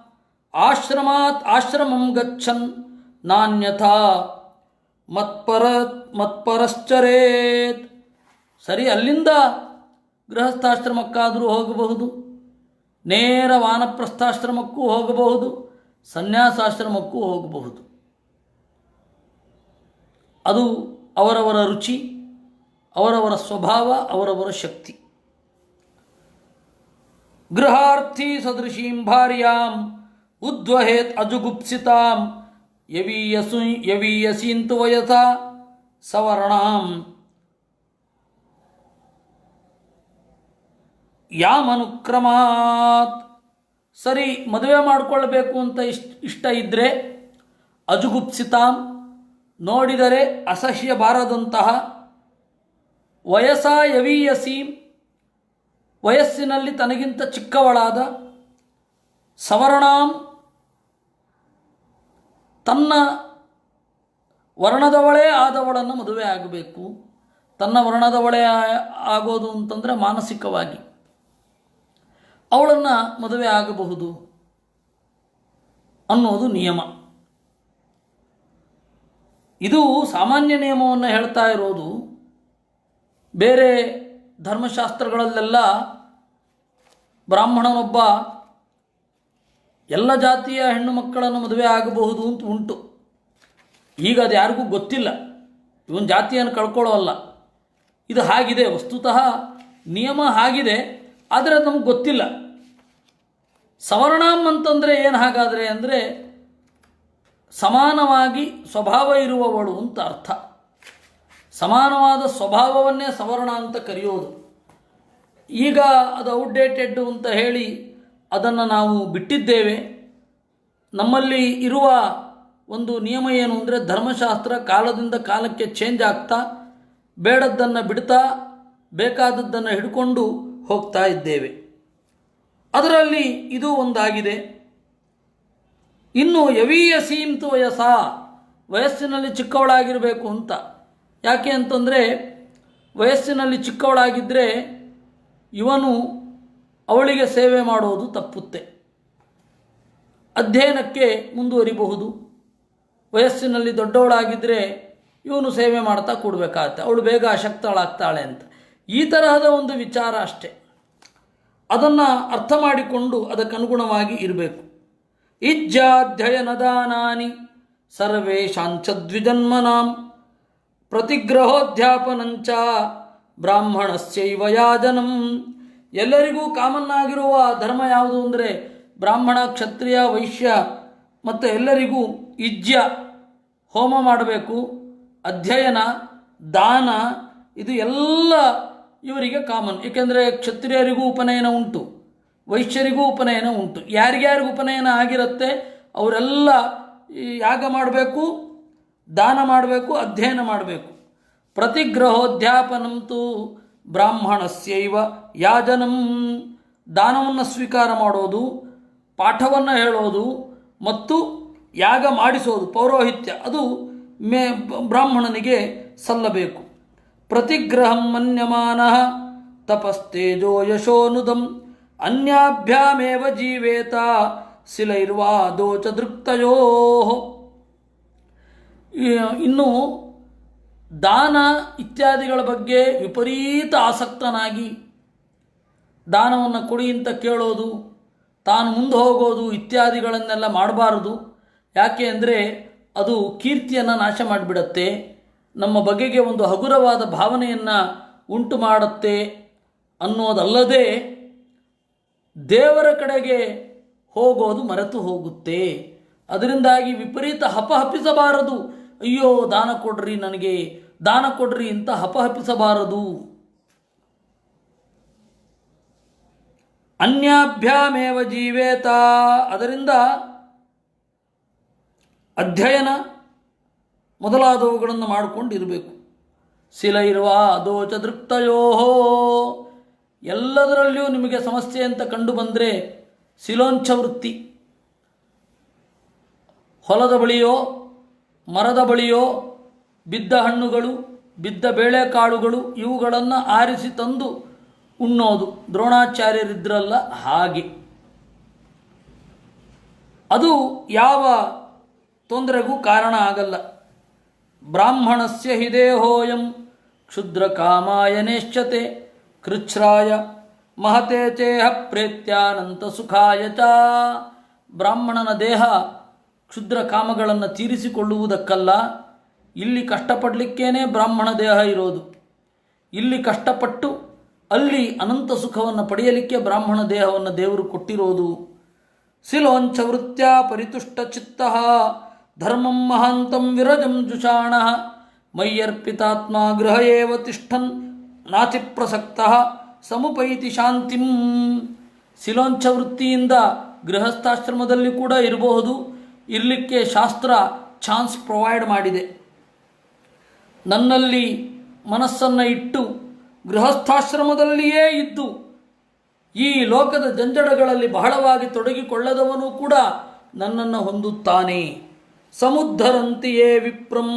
A: ಆಶ್ರಮಾತ್ ಆಶ್ರಮಂ ಗಚ್ಚನ್ ನಾನ್ಯಥಾ ಮತ್ಪರಶ್ಚರೇತ್. ಸರಿ, ಅಲ್ಲಿಂದ ಗೃಹಸ್ಥಾಶ್ರಮಕ್ಕಾದರೂ ಹೋಗಬಹುದು, ನೇರ ವಾನಪ್ರಸ್ಥಾಶ್ರಮಕ್ಕೂ ಹೋಗಬಹುದು, ಸನ್ಯಾಸಾಶ್ರಮಕ್ಕೂ ಹೋಗಬಹುದು. ಅದು ಅವರವರ ರುಚಿ, ಅವರವರ ಸ್ವಭಾವ, ಅವರವರ ಶಕ್ತಿ. ಗೃಹಾರ್ಥಿ ಸದೃಶೀಂ ಭಾರ್ಯಾಂ ಉದ್ವಹೇತ್ ಅಜುಗುಪ್ಸಿತಾಂ ಯವೀಯಸೀಂತು ವಯಸಾ ಸವರ್ಣಾಂ ಯಾಮನುಕ್ರಮಾತ್. ಸರಿ, ಮದುವೆ ಮಾಡಿಕೊಳ್ಳಬೇಕು ಅಂತ ಇಷ್ಟ ಇದ್ದರೆ ಅಜುಗುಪ್ಸಿತಾಂ, ನೋಡಿದರೆ ಅಸಹ್ಯ ಬಾರದಂತಹ, ವಯಸ್ಸಾ ಯವೀಯಸೀಂ, ವಯಸ್ಸಿನಲ್ಲಿ ತನಗಿಂತ ಚಿಕ್ಕವಳಾದ, ಸವರ್ಣಾಂ, ತನ್ನ ವರ್ಣದವಳೇ ಆದವಳನ್ನು ಮದುವೆ ಆಗಬೇಕು. ತನ್ನ ವರ್ಣದವಳೇ ಆಗೋದು ಅಂತಂದರೆ ಮಾನಸಿಕವಾಗಿ ಅವಳನ್ನು ಮದುವೆ ಆಗಬಹುದು ಅನ್ನೋದು ನಿಯಮ. ಇದು ಸಾಮಾನ್ಯ ನಿಯಮವನ್ನು ಹೇಳ್ತಾ ಇರೋದು. ಬೇರೆ ಧರ್ಮಶಾಸ್ತ್ರಗಳಲ್ಲೆಲ್ಲ ಬ್ರಾಹ್ಮಣನೊಬ್ಬ ಎಲ್ಲ ಜಾತಿಯ ಹೆಣ್ಣು ಮಕ್ಕಳನ್ನು ಮದುವೆ ಆಗಬಹುದು ಅಂತ ಉಂಟು. ಈಗ ಅದು ಯಾರಿಗೂ ಗೊತ್ತಿಲ್ಲ, ಇವನ್ ಜಾತಿಯನ್ನು ಕಳ್ಕೊಳ್ಳೋಲ್ಲ. ಇದು ಹಾಗಿದೆ, ವಸ್ತುತಃ ನಿಯಮ ಹಾಗಿದೆ, ಆದರೆ ಅದು ನಮಗೆ ಗೊತ್ತಿಲ್ಲ. ಸವರ್ಣಾಂ ಅಂತಂದರೆ ಏನು ಹಾಗಾದರೆ ಅಂದರೆ ಸಮಾನವಾಗಿ ಸ್ವಭಾವ ಇರುವವಳು ಅಂತ ಅರ್ಥ. ಸಮಾನವಾದ ಸ್ವಭಾವವನ್ನೇ ಸವರ್ಣ ಅಂತ ಕರೆಯೋದು. ಈಗ ಅದು ಔಟ್ಡೇಟೆಡ್ ಅಂತ ಹೇಳಿ ಅದನ್ನು ನಾವು ಬಿಟ್ಟಿದ್ದೇವೆ. ನಮ್ಮಲ್ಲಿ ಇರುವ ಒಂದು ನಿಯಮ ಏನು ಅಂದರೆ ಧರ್ಮಶಾಸ್ತ್ರ ಕಾಲದಿಂದ ಕಾಲಕ್ಕೆ ಚೇಂಜ್ ಆಗ್ತಾ ಬೇಡದ್ದನ್ನು ಬಿಡ್ತಾ ಬೇಕಾದದ್ದನ್ನು ಹಿಡ್ಕೊಂಡು ಹೋಗ್ತಾ ಇದ್ದೇವೆ. ಅದರಲ್ಲಿ ಇದು ಒಂದಾಗಿದೆ. ಇನ್ನು ಯವೀಯ ಸೀಮಿತ ವಯಸ್ಸ, ವಯಸ್ಸಿನಲ್ಲಿ ಚಿಕ್ಕವಳಾಗಿರಬೇಕು ಅಂತ. ಯಾಕೆ ಅಂತಂದರೆ ವಯಸ್ಸಿನಲ್ಲಿ ಚಿಕ್ಕವಳಾಗಿದ್ದರೆ ಇವನು ಅವಳಿಗೆ ಸೇವೆ ಮಾಡೋದು ತಪ್ಪುತ್ತೆ, ಅಧ್ಯಯನಕ್ಕೆ ಮುಂದುವರಿಬಹುದು. ವಯಸ್ಸಿನಲ್ಲಿ ದೊಡ್ಡವಳಾಗಿದ್ದರೆ ಇವನು ಸೇವೆ ಮಾಡ್ತಾ ಕೊಡಬೇಕಾಗತ್ತೆ, ಅವಳು ಬೇಗ ಅಶಕ್ತಳಾಗ್ತಾಳೆ ಅಂತ. ಈ ತರಹದ ಒಂದು ವಿಚಾರ ಅಷ್ಟೆ. ಅದನ್ನು ಅರ್ಥ ಮಾಡಿಕೊಂಡು ಅದಕ್ಕನುಗುಣವಾಗಿ ಇರಬೇಕು. ಇಜ್ಜಾಧ್ಯಯನದಾನಾನಿ ಸರ್ವೇಷಾಂಚ ದ್ವಿಜನ್ಮನಾಂ ಪ್ರತಿಗ್ರಹೋಧ್ಯಾಪನಂಚ ಬ್ರಾಹ್ಮಣಸ್ಯೈವ ಯಾಜನಂ. ಎಲ್ಲರಿಗೂ ಕಾಮನ್ ಆಗಿರುವ ಧರ್ಮ ಯಾವುದು ಅಂದರೆ ಬ್ರಾಹ್ಮಣ, ಕ್ಷತ್ರಿಯ, ವೈಶ್ಯ ಮತ್ತು ಎಲ್ಲರಿಗೂ ಇಜ್ಯ ಹೋಮ ಮಾಡಬೇಕು, ಅಧ್ಯಯನ, ದಾನ, ಇದು ಎಲ್ಲ ಇವರಿಗೆ ಕಾಮನ್. ಏಕೆಂದರೆ ಕ್ಷತ್ರಿಯರಿಗೂ ಉಪನಯನ ಉಂಟು, ವೈಶ್ಯರಿಗೂ ಉಪನಯನ ಉಂಟು. ಯಾರಿಗ್ಯಾರಿಗೂ ಉಪನಯನ ಆಗಿರುತ್ತೆ ಅವರೆಲ್ಲ ಯಾಗ ಮಾಡಬೇಕು, ದಾನ ಮಾಡಬೇಕು, ಅಧ್ಯಯನ ಮಾಡಬೇಕು. ಪ್ರತಿಗ್ರಹೋಧ್ಯಾಪನಂತೂ ಬ್ರಾಹ್ಮಣಸ್ಯೈವ ಯಾಜನಂ. ದಾನವನ್ನು ಸ್ವೀಕಾರ ಮಾಡೋದು, ಪಾಠವನ್ನು ಹೇಳೋದು ಮತ್ತು ಯಾಗ ಮಾಡಿಸೋದು, ಪೌರೋಹಿತ್ಯ, ಅದು ಬ್ರಾಹ್ಮಣನಿಗೆ ಸಲ್ಲಬೇಕು. ಪ್ರತಿಗ್ರಹಂ ಮನ್ಯಮಾನಃ ತಪಸ್ತೇಜೋ ಯಶೋನುದಂ ಅನ್ಯಾಭ್ಯಾಮೇವ ಜೀವೇತ ಶಿಲೈರ್ವಾದೋ ಚ ದೃಕ್ತಯೋ. ಇನ್ನು ದಾನ ಇತ್ಯಾದಿಗಳ ಬಗ್ಗೆ ವಿಪರೀತ ಆಸಕ್ತನಾಗಿ ದಾನವನ್ನು ಕೊಡಿ ಅಂತ ಕೇಳೋದು, ತಾನು ಮುಂದೆ ಹೋಗೋದು ಇತ್ಯಾದಿಗಳನ್ನೆಲ್ಲ ಮಾಡಬಾರದು. ಯಾಕೆ ಅಂದರೆ ಅದು ಕೀರ್ತಿಯನ್ನು ನಾಶ ಮಾಡಿಬಿಡತ್ತೆ, ನಮ್ಮ ಬಗೆಗೆ ಒಂದು ಹಗುರವಾದ ಭಾವನೆಯನ್ನು ಉಂಟು ಮಾಡುತ್ತೆ ಅನ್ನೋದಲ್ಲದೆ ದೇವರ ಕಡೆಗೆ ಹೋಗೋದು ಮರೆತು ಹೋಗುತ್ತೆ. ಅದರಿಂದಾಗಿ ವಿಪರೀತ ಹಪಹಪಿಸಬಾರದು. ಅಯ್ಯೋ ದಾನ ಕೊಡ್ರಿ, ನನಗೆ ದಾನ ಕೊಡ್ರಿ ಅಂತ ಹಪಹಪಿಸಬಾರದು. ಅನ್ಯಾಭ್ಯಾಮೇವ ಜೀವೇತ. ಅದರಿಂದ ಅಧ್ಯಯನ ಮೊದಲಾದವುಗಳನ್ನು ಮಾಡಿಕೊಂಡಿರಬೇಕು. ಶಿಲೈರ್ವ ದೋಚ ದೃಕ್ತಯೋ. ಎಲ್ಲದರಲ್ಲಿಯೂ ನಿಮಗೆ ಸಮಸ್ಯೆ ಅಂತ ಕಂಡು ಬಂದರೆ ಶಿಲೋಂಚ ವೃತ್ತಿ, ಹೊಲದ ಬಳಿಯೋ ಮರದ ಬಳಿಯೋ ಬಿದ್ದ ಹಣ್ಣುಗಳು, ಬಿದ್ದ ಬೇಳೆಕಾಳುಗಳು ಇವುಗಳನ್ನು ಆರಿಸಿ ತಂದು ಉಣ್ಣೋದು. ದ್ರೋಣಾಚಾರ್ಯರಿದ್ರಲ್ಲ ಹಾಗೆ. ಅದು ಯಾವ ತೊಂದರೆಗೂ ಕಾರಣ ಆಗಲ್ಲ. ಬ್ರಾಹ್ಮಣಸ್ಯ ಹಿ ದೇಹೋಯಂ ಕ್ಷುದ್ರ ಕಾಮಾಯನೇಶ್ಚತೆ ಕೃಚ್ಛ್ರಾಯ ಮಹತೆ ಚೇಹ ಪ್ರೇತ್ಯಾನಂತ ಸುಖಾಯ ಚ. ಬ್ರಾಹ್ಮಣನ ದೇಹ ಕ್ಷುದ್ರ ಕಾಮಗಳನ್ನು ತೀರಿಸಿಕೊಳ್ಳುವುದಕ್ಕಲ್ಲ, ಇಲ್ಲಿ ಕಷ್ಟಪಡಲಿಕ್ಕೇನೆ ಬ್ರಾಹ್ಮಣ ದೇಹ ಇರೋದು. ಇಲ್ಲಿ ಕಷ್ಟಪಟ್ಟು ಅಲ್ಲಿ ಅನಂತ ಸುಖವನ್ನು ಪಡೆಯಲಿಕ್ಕೆ ಬ್ರಾಹ್ಮಣ ದೇಹವನ್ನು ದೇವರು ಕೊಟ್ಟಿರೋದು. ಶಿಲೋಂಚ ವೃತ್ಯ ಪರಿತುಷ್ಟ ಚಿತ್ತ ಧರ್ಮಂ ಮಹಾಂತಂ ವಿರಜಂ ಜುಷಾಣ ಮಯ್ಯರ್ಪಿತಾತ್ಮ ಗೃಹ ಏವ ತಿಷ್ಠನ್ ನಾತಿ ಪ್ರಸಕ್ತ ಸಮುಪೈತಿ ಶಾಂತಿಂ. ಶಿಲೋಂಚ ವೃತ್ತಿಯಿಂದ ಗೃಹಸ್ಥಾಶ್ರಮದಲ್ಲಿ ಕೂಡ ಇರಬಹುದು, ಇರಲಿಕ್ಕೆ ಶಾಸ್ತ್ರ ಚಾನ್ಸ್ ಪ್ರೊವೈಡ್ ಮಾಡಿದೆ. ನನ್ನಲ್ಲಿ ಮನಸ್ಸನ್ನು ಇಟ್ಟು ಗೃಹಸ್ಥಾಶ್ರಮದಲ್ಲಿಯೇ ಇದ್ದು ಈ ಲೋಕದ ಜಂಜಡಗಳಲ್ಲಿ ಬಹಳವಾಗಿ ತೊಡಗಿಕೊಳ್ಳದವನು ಕೂಡ ನನ್ನನ್ನು ಹೊಂದುತ್ತಾನೆ. ಸಮುದ್ಧರಂತಿಯೇ ವಿಪ್ರಂ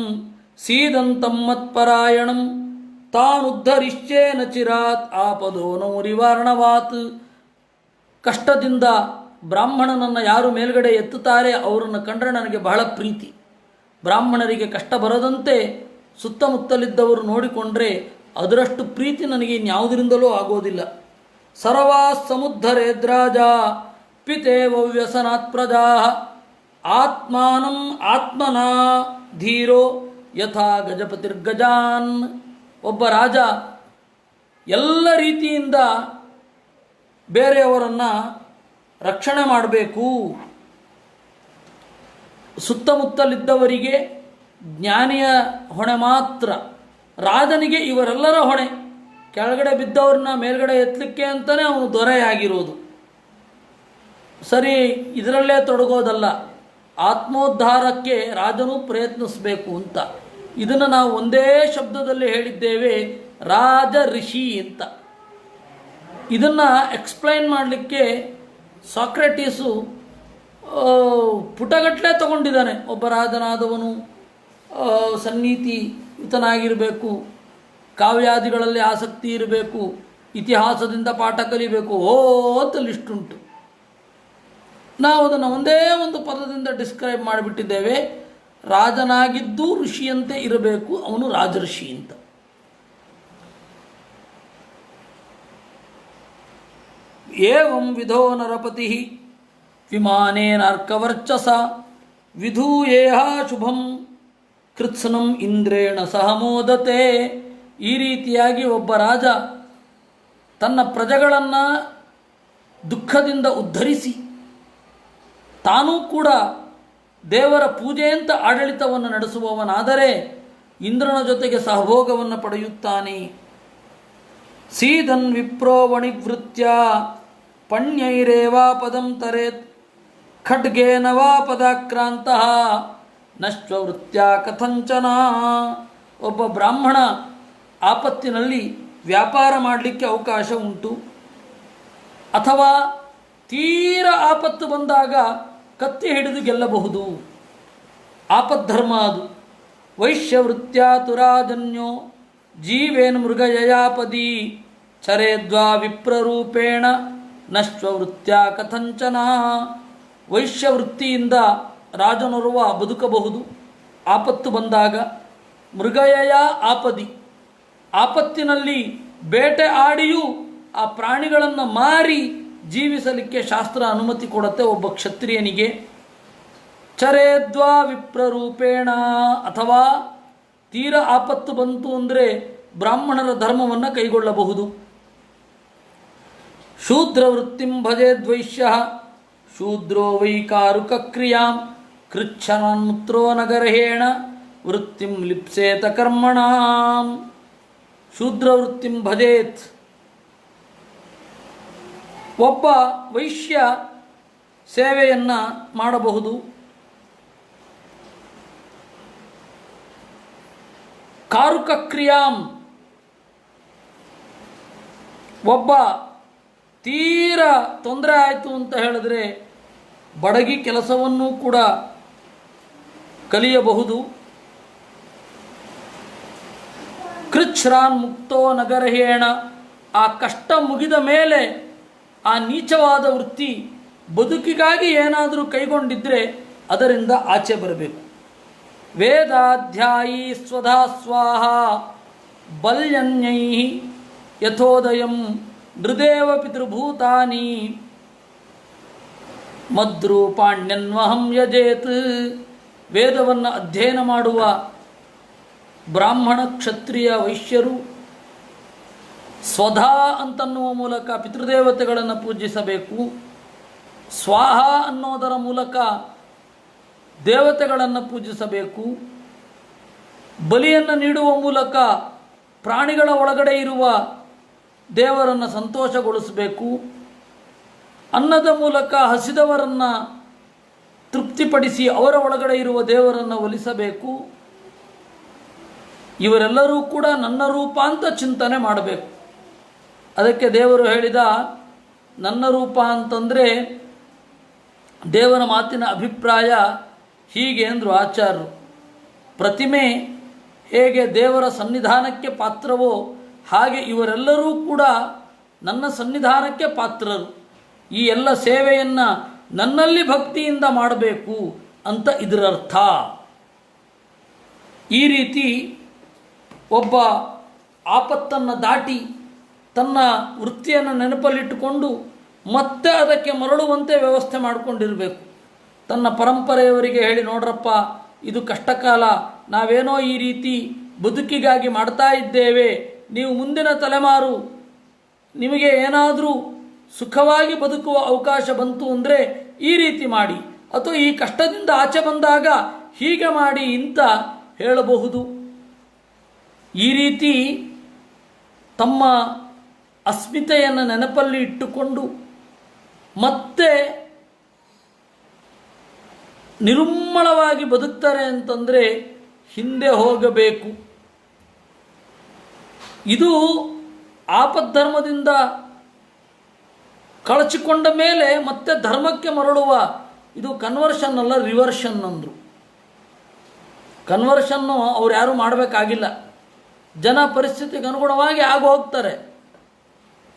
A: ಸೀದಂತಂ ಮತ್ಪರಾಯಣಂ ತಾನುದ್ಧರಿಶ್ಚೇನ ಚಿರಾತ್ ಆಪದೋ ನೌರಿವಾರ್ಣವಾತ್. ಕಷ್ಟದಿಂದ ಬ್ರಾಹ್ಮಣನನ್ನು ಯಾರು ಮೇಲ್ಗಡೆ ಎತ್ತುತ್ತಾರೆ ಅವರನ್ನು ಕಂಡ್ರೆ ನನಗೆ ಬಹಳ ಪ್ರೀತಿ. ಬ್ರಾಹ್ಮಣರಿಗೆ ಕಷ್ಟ ಬರದಂತೆ ಸುತ್ತಮುತ್ತಲಿದ್ದವರು ನೋಡಿಕೊಂಡ್ರೆ ಅದರಷ್ಟು ಪ್ರೀತಿ ನನಗೆ ಇನ್ಯಾವುದರಿಂದಲೂ ಆಗೋದಿಲ್ಲ. ಸರ್ವಾ ಸಮುದ್ಧರೇದ್ರಾಜ ಪಿತೇವ ವ್ಯಸನಾತ್ ಪ್ರಜಾ ಆತ್ಮಾನಂ ಆತ್ಮನಾ ಧೀರೋ ಯಥಾ ಗಜಪತಿರ್ಗಜಾನ್. ಒಬ್ಬ ರಾಜ ಎಲ್ಲ ರೀತಿಯಿಂದ ಬೇರೆಯವರನ್ನು ರಕ್ಷಣೆ ಮಾಡಬೇಕು. ಸುತ್ತಮುತ್ತಲಿದ್ದವರಿಗೆ ಜ್ಞಾನಿಯ ಹೊಣೆ ಮಾತ್ರ, ರಾಜನಿಗೆ ಇವರೆಲ್ಲರ ಹೊಣೆ. ಕೆಳಗಡೆ ಬಿದ್ದವ್ರನ್ನ ಮೇಲ್ಗಡೆ ಎತ್ತಲಿಕ್ಕೆ ಅಂತಲೇ ಅವನು ದೊರೆಯಾಗಿರೋದು. ಸರಿ, ಇದರಲ್ಲೇ ತೊಡಗೋದಲ್ಲ, ಆತ್ಮೋದ್ಧಾರಕ್ಕೆ ರಾಜನು ಪ್ರಯತ್ನಿಸಬೇಕು ಅಂತ. ಇದನ್ನು ನಾವು ಒಂದೇ ಶಬ್ದದಲ್ಲಿ ಹೇಳಿದ್ದೇವೆ, ರಾಜ ಋಷಿ ಅಂತ. ಇದನ್ನು ಎಕ್ಸ್ಪ್ಲೈನ್ ಮಾಡಲಿಕ್ಕೆ ಸಾಕ್ರೆಟೀಸು ಪುಟಗಟ್ಟಲೆ ತಗೊಂಡಿದ್ದಾನೆ. ಒಬ್ಬ ರಾಜನಾದವನು ಸನ್ನಿಹಿತನಾಗಿರಬೇಕು, ಕಾವ್ಯಾದಿಗಳಲ್ಲಿ ಆಸಕ್ತಿ ಇರಬೇಕು, ಇತಿಹಾಸದಿಂದ ಪಾಠ ಕಲಿಬೇಕು, ಅಂತ ಲಿಸ್ಟುಂಟು. ನಾವು ಅದನ್ನು ಒಂದೇ ಒಂದು ಪದದಿಂದ ಡಿಸ್ಕ್ರೈಬ್ ಮಾಡಿಬಿಟ್ಟಿದ್ದೇವೆ, ರಾಜನಾಗಿದ್ದು ಋಷಿಯಂತೆ ಇರಬೇಕು, ಅವನು ರಾಜಋಷಿ ಅಂತ. ಏವಂ ವಿಧೋ ನರಪತಿ ವಿಮಾನೇನಾರ್ಕವರ್ಚಸ ವಿಧೂಯೇಹ ಶುಭಂ ಕೃತ್ಸ್ನಂ ಇಂದ್ರೇಣ ಸಹ ಮೋದತೆ. ಈ ರೀತಿಯಾಗಿ ಒಬ್ಬ ರಾಜ ತನ್ನ ಪ್ರಜೆಗಳನ್ನು ದುಃಖದಿಂದ ಉದ್ಧರಿಸಿ ತಾನೂ ಕೂಡ ದೇವರ ಪೂಜೆಯಂತ ಆಡಳಿತವನ್ನು ನಡೆಸುವವನಾದರೆ ಇಂದ್ರನ ಜೊತೆಗೆ ಸಹಭೋಗವನ್ನು ಪಡೆಯುತ್ತಾನೆ. ಸೀದನ್ ವಿಪ್ರೋ ವಣಿವೃತ್ಯ ಪಣ್ಯೈರೇವಾ ಪದಂ ತರೇತ್ ಖಡ್ಗೇನ ವಾ ಪದಾಕ್ರಾಂತಃ ನಶ್ವವೃತ್ಯ ಕಥಂಚನ. ಒಬ್ಬ ಬ್ರಾಹ್ಮಣ ಆಪತ್ತಿನಲ್ಲಿ ವ್ಯಾಪಾರ ಮಾಡಲಿಕ್ಕೆ ಅವಕಾಶ ಉಂಟು, ಅಥವಾ ತೀರ ಆಪತ್ತು ಬಂದಾಗ ಕತ್ತಿ ಹಿಡಿದು ಗೆಲ್ಲಬಹುದು. ಆಪದ್ಧರ್ಮ ಅದು. ವೈಶ್ಯವೃತ್ಯ ತುರಾಜನ್ಯೋ ಜೀವೇನ್ ಮೃಗಯಯಾಪದಿ ಚರೇದ್ವಾ ವಿಪ್ರರೂಪೇಣ ನಶ್ವವೃತ್ಯ ಕಥಂಚನ. ವೈಶ್ಯವೃತ್ತಿಯಿಂದ ರಾಜನೋರ್ವ ಬದುಕಬಹುದು. ಆಪತ್ತು ಬಂದಾಗ ಮೃಗಯಯ ಆಪದಿ, ಆಪತ್ತಿನಲ್ಲಿ ಬೇಟೆ ಆಡಿಯೂ ಆ ಪ್ರಾಣಿಗಳನ್ನು ಮಾರಿ ಜೀವಿಸಲಿಕ್ಕೆ ಶಾಸ್ತ್ರ ಅನುಮತಿ ಕೊಡುತ್ತೆ ಒಬ್ಬ ಕ್ಷತ್ರಿಯನಿಗೆ. ಚರೇದ್ವಾ ವಿಪ್ರರೂಪೇಣ, ಅಥವಾ ತೀರ ಆಪತ್ತು ಬಂತು ಅಂದರೆ ಬ್ರಾಹ್ಮಣರ ಧರ್ಮವನ್ನು ಕೈಗೊಳ್ಳಬಹುದು. ಶೂದ್ರವೃತ್ತಿಂ ಭಜೇದ್ವೈಶ್ಯ ಶೂದ್ರೋ ವೈ ಕಾರುಕ ಕ್ರಿಯಾಂ ಕೃಚ್ಛನನ್ಮುತ್ರೋ ನಗರ್ಹೇಣ ವೃತ್ತಿಂ ಲಿಪ್ಸೇತ ಕರ್ಮಣಾಂ. ಶೂದ್ರವೃತ್ತಿಂ ಭಜೇತ್. ಒಬ್ಬ ವೈಶ್ಯ ಸೇವೆಯನ್ನು ಮಾಡಬಹುದು. ಕಾರುಕ ಕ್ರಿಯಾಂ, ಒಬ್ಬ ತೀರ ತೊಂದರೆ ಆಯಿತು ಅಂತ ಹೇಳಿದ್ರೆ ಬಡಗಿ ಕೆಲಸವನ್ನೂ ಕೂಡ ಕಲಿಯಬಹುದು. ಕೃಚ್ಛ್ರಾನ್ ಮುಕ್ತೋ ನಗರ್ಹೇಣ, ಆ ಕಷ್ಟ ಮುಗಿದ ಮೇಲೆ ಆ ನೀಚವಾದ ವೃತ್ತಿ ಬದುಕಿಗಾಗಿ ಏನಾದರೂ ಕೈಗೊಂಡಿದ್ದರೆ ಅದರಿಂದ ಆಚೆ ಬರಬೇಕು. ವೇದಾಧ್ಯಾಯೀ ಸ್ವಧಾ ಸ್ವಾಹ ಬಲ್ಯನ್ಯೈ ಯಥೋದಯಂ ನೃದೇವ ಪಿತೃಭೂತಾನಿ ಮದ್ರೂಪಾಣ್ಯನ್ವಹಂ ಯಜೇತ್. ವೇದವನ್ನು ಅಧ್ಯಯನ ಮಾಡುವ ಬ್ರಾಹ್ಮಣ ಕ್ಷತ್ರಿಯ ವೈಶ್ಯರು ಸ್ವಧಾ ಅಂತನ್ನುವ ಮೂಲಕ ಪಿತೃದೇವತೆಗಳನ್ನು ಪೂಜಿಸಬೇಕು. ಸ್ವಾಹ ಅನ್ನೋದರ ಮೂಲಕ ದೇವತೆಗಳನ್ನು ಪೂಜಿಸಬೇಕು. ಬಲಿಯನ್ನು ನೀಡುವ ಮೂಲಕ ಪ್ರಾಣಿಗಳ ಒಳಗಡೆ ಇರುವ ದೇವರನ್ನು ಸಂತೋಷಗೊಳಿಸಬೇಕು. ಅನ್ನದ ಮೂಲಕ ಹಸಿದವರನ್ನು ತೃಪ್ತಿಪಡಿಸಿ ಅವರ ಒಳಗಡೆ ಇರುವ ದೇವರನ್ನು ಒಲಿಸಬೇಕು. ಇವರೆಲ್ಲರೂ ಕೂಡ ನನ್ನ ರೂಪ ಅಂತ ಚಿಂತನೆ ಮಾಡಬೇಕು. ಅದಕ್ಕೆ ದೇವರು ಹೇಳಿದ ನನ್ನ ರೂಪ ಅಂತಂದರೆ ದೇವರ ಮಾತಿನ ಅಭಿಪ್ರಾಯ ಹೀಗೆ ಅಂದರು ಆಚಾರ್ಯರು. ಪ್ರತಿಮೆ ಹೇಗೆ ದೇವರ ಸನ್ನಿಧಾನಕ್ಕೆ ಪಾತ್ರವೋ ಹಾಗೆ ಇವರೆಲ್ಲರೂ ಕೂಡ ನನ್ನ ಸನ್ನಿಧಾನಕ್ಕೆ ಪಾತ್ರರು. ಈ ಎಲ್ಲ ಸೇವೆಯನ್ನು ನನ್ನಲ್ಲಿ ಭಕ್ತಿಯಿಂದ ಮಾಡಬೇಕು ಅಂತ ಇದರರ್ಥ. ಈ ರೀತಿ ಒಬ್ಬ ಆಪತ್ತನ್ನು ದಾಟಿ ತನ್ನ ವೃತ್ತಿಯನ್ನು ನೆನಪಲ್ಲಿಟ್ಟುಕೊಂಡು ಮತ್ತೆ ಅದಕ್ಕೆ ಮರಳುವಂತೆ ವ್ಯವಸ್ಥೆ ಮಾಡಿಕೊಂಡಿರಬೇಕು. ತನ್ನ ಪರಂಪರೆಯವರಿಗೆ ಹೇಳಿ, ನೋಡ್ರಪ್ಪ, ಇದು ಕಷ್ಟಕಾಲ, ನಾವೇನೋ ಈ ರೀತಿ ಬದುಕಿಗಾಗಿ ಮಾಡ್ತಾ ಇದ್ದೇವೆ, ನೀವು ಮುಂದಿನ ತಲೆಮಾರು ನಿಮಗೆ ಏನಾದರೂ ಸುಖವಾಗಿ ಬದುಕುವ ಅವಕಾಶ ಬಂತು ಅಂದರೆ ಈ ರೀತಿ ಮಾಡಿ, ಅಥವಾ ಈ ಕಷ್ಟದಿಂದ ಆಚೆ ಬಂದಾಗ ಹೀಗೆ ಮಾಡಿ ಅಂತ ಹೇಳಬಹುದು. ಈ ರೀತಿ ತಮ್ಮ ಅಸ್ಮಿತೆಯನ್ನು ನೆನಪಲ್ಲಿ ಇಟ್ಟುಕೊಂಡು ಮತ್ತೆ ನಿರುಮ್ಮಳವಾಗಿ ಬದುಕ್ತಾರೆ ಅಂತಂದರೆ ಹಿಂದೆ ಹೋಗಬೇಕು. ಇದು ಆಪದ್ಧರ್ಮದಿಂದ ಕಳಚಿಕೊಂಡ ಮೇಲೆ ಮತ್ತೆ ಧರ್ಮಕ್ಕೆ ಮರಳುವ, ಇದು ಕನ್ವರ್ಷನ್ ಅಲ್ಲ, ರಿವರ್ಷನ್ ಅಂದರು. ಕನ್ವರ್ಷನ್ನು ಅವ್ರು ಯಾರೂ ಮಾಡಬೇಕಾಗಿಲ್ಲ, ಜನ ಪರಿಸ್ಥಿತಿಗೆ ಅನುಗುಣವಾಗಿ ಆಗಿ ಹೋಗ್ತಾರೆ.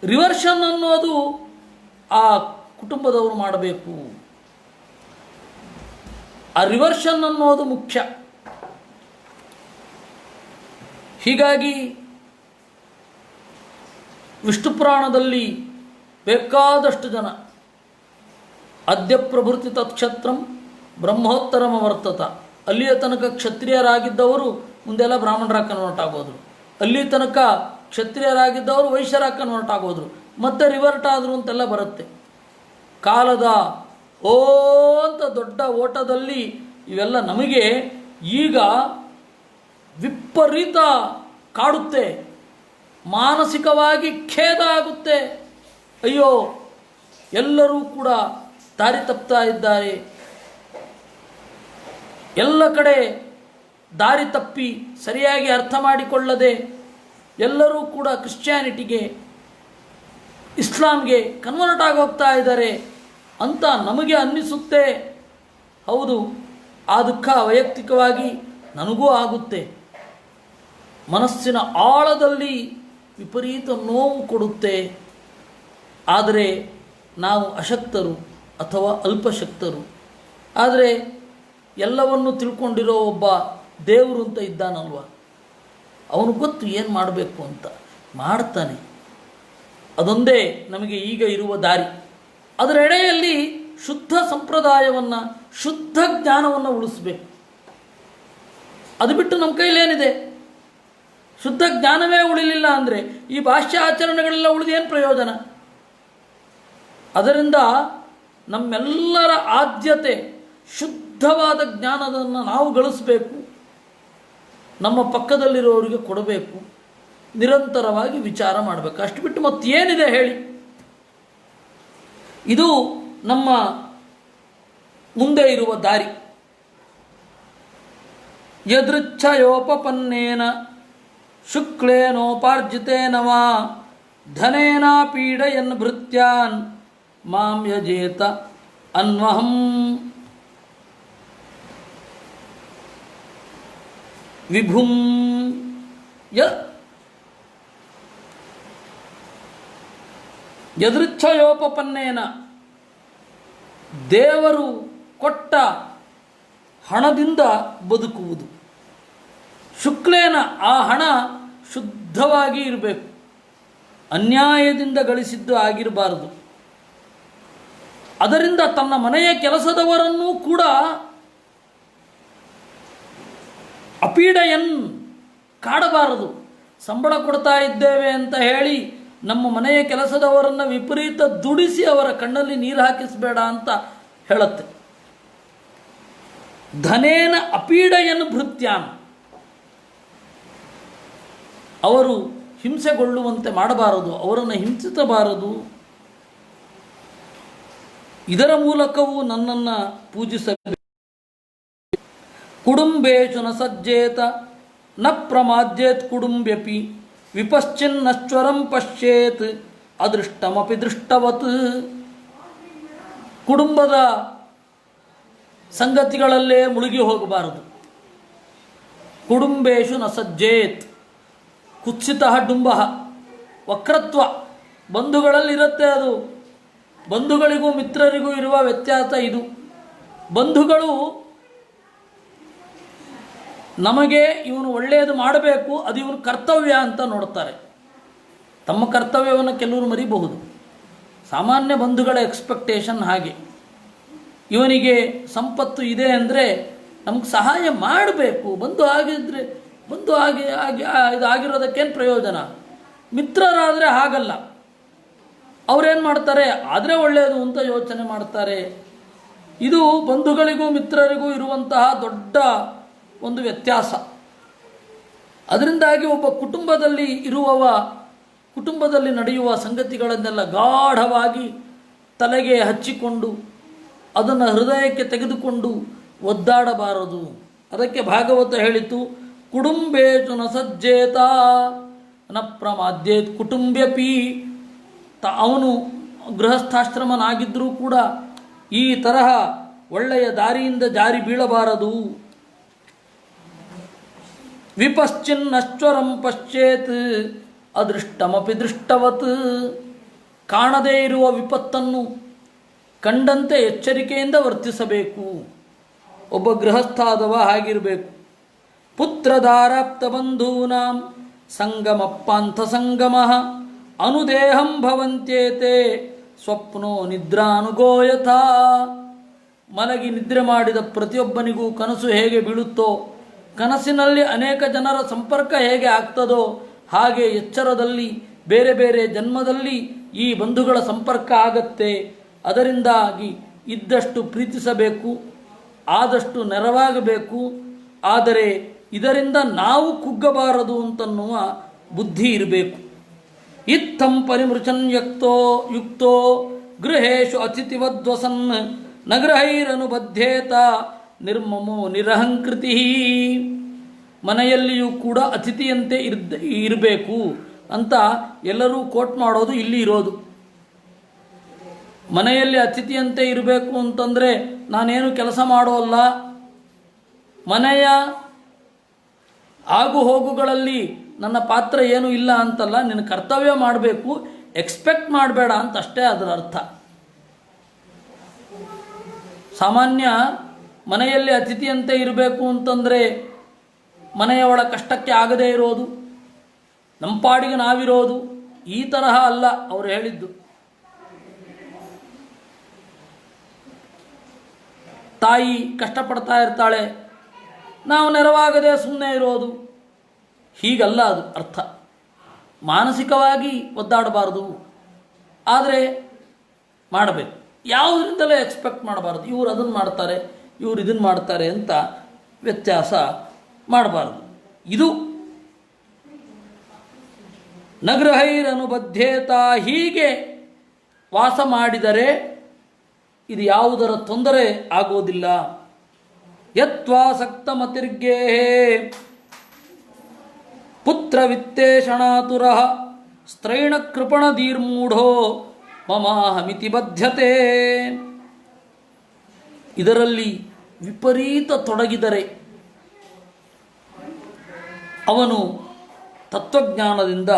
A: ರಿವರ್ಷನ್ ಅನ್ನೋದು ಆ ಕುಟುಂಬದವರು ಮಾಡಬೇಕು. ಆ ರಿವರ್ಷನ್ ಅನ್ನೋದು ಮುಖ್ಯ. ಹೀಗಾಗಿ ವಿಷ್ಣು ಪುರಾಣದಲ್ಲಿ ಬೇಕಾದಷ್ಟು ಜನ ಅದ್ಯ ಪ್ರಭೃತಿ ತತ್ಕ್ಷತ್ರಂ ಬ್ರಹ್ಮೋತ್ತರಮ ವರ್ತತ, ಅಲ್ಲಿಯ ತನಕ ಕ್ಷತ್ರಿಯರಾಗಿದ್ದವರು ಮುಂದೆಲ್ಲ ಬ್ರಾಹ್ಮಣರಾಗಿ ಕನ್ವರ್ಟ್ ಆಗೋದ್ರು, ಅಲ್ಲಿ ತನಕ ಕ್ಷತ್ರಿಯರಾಗಿದ್ದವರು ವೈಶ್ಯರಾಗಿ ಕನ್ವರ್ಟ್ ಆಗೋದ್ರು, ಮತ್ತೆ ರಿವರ್ಟ್ ಆದರು ಅಂತೆಲ್ಲ ಬರುತ್ತೆ. ಕಾಲದ ಅಂತ ದೊಡ್ಡ ಓಟದಲ್ಲಿ ಇವೆಲ್ಲ ನಮಗೆ ಈಗ ವಿಪರೀತ ಕಾಡುತ್ತೆ, ಮಾನಸಿಕವಾಗಿ ಖೇದ ಆಗುತ್ತೆ. ಅಯ್ಯೋ, ಎಲ್ಲರೂ ಕೂಡ ದಾರಿ ತಪ್ತಾ ಇದ್ದಾರೆ, ಎಲ್ಲ ಕಡೆ ದಾರಿ ತಪ್ಪಿ ಸರಿಯಾಗಿ ಅರ್ಥ ಮಾಡಿಕೊಳ್ಳದೆ ಎಲ್ಲರೂ ಕೂಡ ಕ್ರಿಶ್ಚಿಯಾನಿಟಿಗೆ, ಇಸ್ಲಾಂಗೆ ಕನ್ವರ್ಟ್ ಆಗೋಗ್ತಾ ಇದ್ದಾರೆ ಅಂತ ನಮಗೆ ಅನ್ನಿಸುತ್ತೆ. ಹೌದು, ಆ ದುಃಖ ವೈಯಕ್ತಿಕವಾಗಿ ನನಗೂ ಆಗುತ್ತೆ, ಮನಸ್ಸಿನ ಆಳದಲ್ಲಿ ವಿಪರೀತ ನೋವು ಕೊಡುತ್ತೆ. ಆದರೆ ನಾವು ಅಶಕ್ತರು ಅಥವಾ ಅಲ್ಪಶಕ್ತರು. ಆದರೆ ಎಲ್ಲವನ್ನು ತಿಳ್ಕೊಂಡಿರೋ ಒಬ್ಬ ದೇವರು ಅಂತ ಇದ್ದಾನಲ್ವ, ಅವನು ಗೊತ್ತು ಏನು ಮಾಡಬೇಕು ಅಂತ, ಮಾಡ್ತಾನೆ. ಅದೊಂದೇ ನಮಗೆ ಈಗ ಇರುವ ದಾರಿ. ಅದರ ಎಡೆಯಲ್ಲಿ ಶುದ್ಧ ಸಂಪ್ರದಾಯವನ್ನು, ಶುದ್ಧ ಜ್ಞಾನವನ್ನು ಉಳಿಸಬೇಕು. ಅದು ಬಿಟ್ಟು ನಮ್ಮ ಕೈಲೇನಿದೆ? ಶುದ್ಧ ಜ್ಞಾನವೇ ಉಳಿಲಿಲ್ಲ ಅಂದರೆ ಈ ಭಾಷ್ಯ ಆಚರಣೆಗಳೆಲ್ಲ ಉಳಿದೇನು ಪ್ರಯೋಜನ? ಅದರಿಂದ ನಮ್ಮೆಲ್ಲರ ಆದ್ಯತೆ ಶುದ್ಧವಾದ ಜ್ಞಾನದನ್ನು ನಾವು ಗಳಿಸಬೇಕು, ನಮ್ಮ ಪಕ್ಕದಲ್ಲಿರೋರಿಗೆ ಕೊಡಬೇಕು, ನಿರಂತರವಾಗಿ ವಿಚಾರ ಮಾಡಬೇಕು. ಅಷ್ಟು ಬಿಟ್ಟು ಮತ್ತೇನಿದೆ ಹೇಳಿ? ಇದು ನಮ್ಮ ಮುಂದೆ ಇರುವ ದಾರಿ. ಯದೃಚ್ಛಯೋಪಪನ್ನೇನ ಶುಕ್ಲೇನೋಪಾರ್ಜಿತೇನ ವಾ ಧನೇನ ಪೀಡಯನ್ ಭೃತ್ಯಾನ್ ಮಾಂ ಯಜೇತ ಅನ್ವಹಂ. ವಿಭುಂ ಯದೃಚ್ಛಯೋಪಪನ್ನೇನ, ದೇವರು ಕೊಟ್ಟ ಹಣದಿಂದ ಬದುಕುವುದು. ಶುಕ್ಲೇನ, ಆ ಹಣ ಶುದ್ಧವಾಗಿ ಇರಬೇಕು, ಅನ್ಯಾಯದಿಂದ ಗಳಿಸಿದ್ದು ಆಗಿರಬಾರದು. ಅದರಿಂದ ತನ್ನ ಮನೆಯ ಕೆಲಸದವರನ್ನೂ ಕೂಡ ಅಪೀಡಯನ್, ಕಾಡಬಾರದು. ಸಂಬಳ ಕೊಡ್ತಾ ಇದ್ದೇವೆ ಅಂತ ಹೇಳಿ ನಮ್ಮ ಮನೆಯ ಕೆಲಸದವರನ್ನು ವಿಪರೀತ ದುಡಿಸಿ ಅವರ ಕಣ್ಣಲ್ಲಿ ನೀರು ಹಾಕಿಸಬೇಡ ಅಂತ ಹೇಳುತ್ತೆ. ಧನೇನ ಅಪೀಡಯನ್ ಭೃತ್ಯಾನ್, ಅವರು ಹಿಂಸೆಗೊಳ್ಳುವಂತೆ ಮಾಡಬಾರದು, ಅವರನ್ನು ಹಿಂಸಿಸಬಾರದು. ಇದರ ಮೂಲಕವೂ ನನ್ನನ್ನು ಪೂಜಿಸಬೇಕು. ಕುಡುಂಬೇಶು ನ ಸಜ್ಜೇತ ನ ಪ್ರಮಾದ್ಯೇತ್ ಕುಡುಂಬ್ಯಪಿ ವಿಪಶ್ಚಿನ್ನಶ್ವರಂ ಪಶ್ಯೇತ್ ಅದೃಷ್ಟಮಪಿ ದೃಷ್ಟವತ್. ಕುಟುಂಬದ ಸಂಗತಿಗಳಲ್ಲೇ ಮುಳುಗಿ ಹೋಗಬಾರದು. ಕುಡುಂಬೇಶು ನ ಸಜ್ಜೇತ್, ಕುತ್ಸಿತ ಡುಂಬ, ವಕ್ರತ್ವ ಬಂಧುಗಳಲ್ಲಿರುತ್ತೆ. ಅದು ಬಂಧುಗಳಿಗೂ ಮಿತ್ರರಿಗೂ ಇರುವ ವ್ಯತ್ಯಾಸ ಇದು. ಬಂಧುಗಳು ನಮಗೆ ಇವನು ಒಳ್ಳೆಯದು ಮಾಡಬೇಕು, ಅದು ಇವನು ಕರ್ತವ್ಯ ಅಂತ ನೋಡ್ತಾರೆ. ತಮ್ಮ ಕರ್ತವ್ಯವನ್ನು ಕೆಲವರು ಮರಿಬಹುದು. ಸಾಮಾನ್ಯ ಬಂಧುಗಳ ಎಕ್ಸ್ಪೆಕ್ಟೇಷನ್ ಹಾಗೆ. ಇವನಿಗೆ ಸಂಪತ್ತು ಇದೆ ಅಂದರೆ ನಮಗೆ ಸಹಾಯ ಮಾಡಬೇಕು. ಬಂಧು ಆಗಿದ್ದರೆ ಬಂಧು ಇದು ಆಗಿರೋದಕ್ಕೇನು ಪ್ರಯೋಜನ? ಮಿತ್ರರಾದರೆ ಹಾಗಲ್ಲ. ಅವರೇನು ಮಾಡ್ತಾರೆ, ಆದರೆ ಒಳ್ಳೆಯದು ಅಂತ ಯೋಚನೆ ಮಾಡ್ತಾರೆ. ಇದು ಬಂಧುಗಳಿಗೂ ಮಿತ್ರರಿಗೂ ಇರುವಂತಹ ದೊಡ್ಡ ಒಂದು ವ್ಯತ್ಯಾಸ. ಅದರಿಂದಾಗಿ ಒಬ್ಬ ಕುಟುಂಬದಲ್ಲಿ ನಡೆಯುವ ಸಂಗತಿಗಳನ್ನೆಲ್ಲ ಗಾಢವಾಗಿ ತಲೆಗೆ ಹಚ್ಚಿಕೊಂಡು ಅದನ್ನು ಹೃದಯಕ್ಕೆ ತೆಗೆದುಕೊಂಡು ಒದ್ದಾಡಬಾರದು. ಅದಕ್ಕೆ ಭಾಗವತ ಹೇಳಿತು, ಕುಟುಂಬೇಚು ನ ಸಜ್ಜೇತ ನ ಪ್ರಮಾದ್ಯೇತ್ ಕುಟುಂಬ್ಯಪಿ. ಅವನು ಗೃಹಸ್ಥಾಶ್ರಮನಾಗಿದ್ದರೂ ಕೂಡ ಈ ತರಹ ಒಳ್ಳೆಯ ದಾರಿಯಿಂದ ಜಾರಿ ಬೀಳಬಾರದು. ವಿಪಶ್ಚಿನ್ನಶ್ವರಂ ಪಶ್ಚೇತ್ ಅದೃಷ್ಟಮಪಿ ದೃಷ್ಟವತ್. ಕಾಣದೇ ಇರುವ ವಿಪತ್ತನ್ನು ಕಂಡಂತೆ ಎಚ್ಚರಿಕೆಯಿಂದ ವರ್ತಿಸಬೇಕು. ಒಬ್ಬ ಗೃಹಸ್ಥಾದವ ಹಾಗಿರಬೇಕು. ಪುತ್ರದಾರಾಪ್ತ ಬಂಧೂನಾಂ ಸಂಗಮಪ್ಪಾಂಥ ಸಂಗಮ ಅನುದೇಹಂ ಭವಂತ್ಯೇತೆ ಸ್ವಪ್ನೋ ನಿದ್ರಾನುಗೋಯಥಾ. ಮಲಗಿ ನಿದ್ರೆ ಮಾಡಿದ ಪ್ರತಿಯೊಬ್ಬನಿಗೂ ಕನಸು ಹೇಗೆ ಬೀಳುತ್ತೋ, ಕನಸಿನಲ್ಲಿ ಅನೇಕ ಜನರ ಸಂಪರ್ಕ ಹೇಗೆ ಆಗ್ತದೋ, ಹಾಗೆ ಎಚ್ಚರದಲ್ಲಿ ಬೇರೆ ಬೇರೆ ಜನ್ಮದಲ್ಲಿ ಈ ಬಂಧುಗಳ ಸಂಪರ್ಕ ಆಗತ್ತೆ. ಅದರಿಂದಾಗಿ ಇದ್ದಷ್ಟು ಪ್ರೀತಿಸಬೇಕು, ಆದಷ್ಟು ನೆರವಾಗಬೇಕು. ಆದರೆ ಇದರಿಂದ ನಾವು ಕುಗ್ಗಬಾರದು ಅಂತನ್ನುವ ಬುದ್ಧಿ ಇರಬೇಕು. ಇತ್ತಂ ಪರಿಮೃಚನ್ ಯುಕ್ತೋ ಗೃಹೇಶು ಅತಿಥಿವದ್ವಸನ್ ನಗೃಹೈರನುಬದ್ಧೇತ ನಿರ್ಮಮೋ ನಿರಹಂಕೃತಿ. ಮನೆಯಲ್ಲಿಯೂ ಕೂಡ ಅತಿಥಿಯಂತೆ ಇರಬೇಕು ಅಂತ ಎಲ್ಲರೂ ಕೋಟ್ ಮಾಡೋದು ಇಲ್ಲಿ ಇರೋದು. ಮನೆಯಲ್ಲಿ ಅತಿಥಿಯಂತೆ ಇರಬೇಕು ಅಂತಂದರೆ ನಾನೇನು ಕೆಲಸ ಮಾಡೋಲ್ಲ, ಮನೆಯ ಆಗು ಹೋಗುಗಳಲ್ಲಿ ನನ್ನ ಪಾತ್ರ ಏನೂ ಇಲ್ಲ ಅಂತಲ್ಲ, ನಿನ್ನ ಕರ್ತವ್ಯ ಮಾಡಬೇಕು, ಎಕ್ಸ್ಪೆಕ್ಟ್ ಮಾಡಬೇಡ ಅಂತ ಅಷ್ಟೇ ಅದರ ಅರ್ಥ. ಸಾಮಾನ್ಯ ಮನೆಯಲ್ಲಿ ಅತಿಥಿಯಂತೆ ಇರಬೇಕು ಅಂತಂದರೆ ಮನೆಯವಳ ಕಷ್ಟಕ್ಕೆ ಆಗದೇ ಇರೋದು, ನಮ್ಮ ಪಾಡಿಗೆ ನಾವಿರೋದು, ಈ ತರಹ ಅಲ್ಲ ಅವರು ಹೇಳಿದ್ದು. ತಾಯಿ ಕಷ್ಟಪಡ್ತಾ ಇರ್ತಾಳೆ, ನಾವು ನೆರವಾಗದೆ ಸುಮ್ಮನೆ ಇರೋದು, ಹೀಗಲ್ಲ ಅದು ಅರ್ಥ. ಮಾನಸಿಕವಾಗಿ ಒದ್ದಾಡಬಾರ್ದು, ಆದರೆ ಮಾಡಬೇಕು. ಯಾವುದರಿಂದಲೇ ಎಕ್ಸ್ಪೆಕ್ಟ್ ಮಾಡಬಾರ್ದು. ಇವರು ಅದನ್ನು ಮಾಡ್ತಾರೆ, ಇವರು ಇದನ್ನು ಮಾಡ್ತಾರೆ ಅಂತ ವ್ಯತ್ಯಾಸ ಮಾಡಬಾರ್ದು. ಇದು ನಗೃಹೈರನುಬದ್ಧೇತ. ಹೀಗೆ ವಾಸ ಮಾಡಿದರೆ ಇದು ಯಾವುದರ ತೊಂದರೆ ಆಗೋದಿಲ್ಲ. ಯತ್ವಾಸಕ್ತ ಮತಿರ್ಗೇಹೇ ಪುತ್ರ ವಿತ್ತೇಷಣಾತುರ ಸ್ತ್ರೈಣ ಕೃಪಣ ದೀರ್ಮೂಢೋ ಮಮಾಹಮಿತಿ ಬದ್ಧತೆ. ಇದರಲ್ಲಿ ವಿಪರೀತ ತೊಡಗಿದರೆ ಅವನು ತತ್ವಜ್ಞಾನದಿಂದ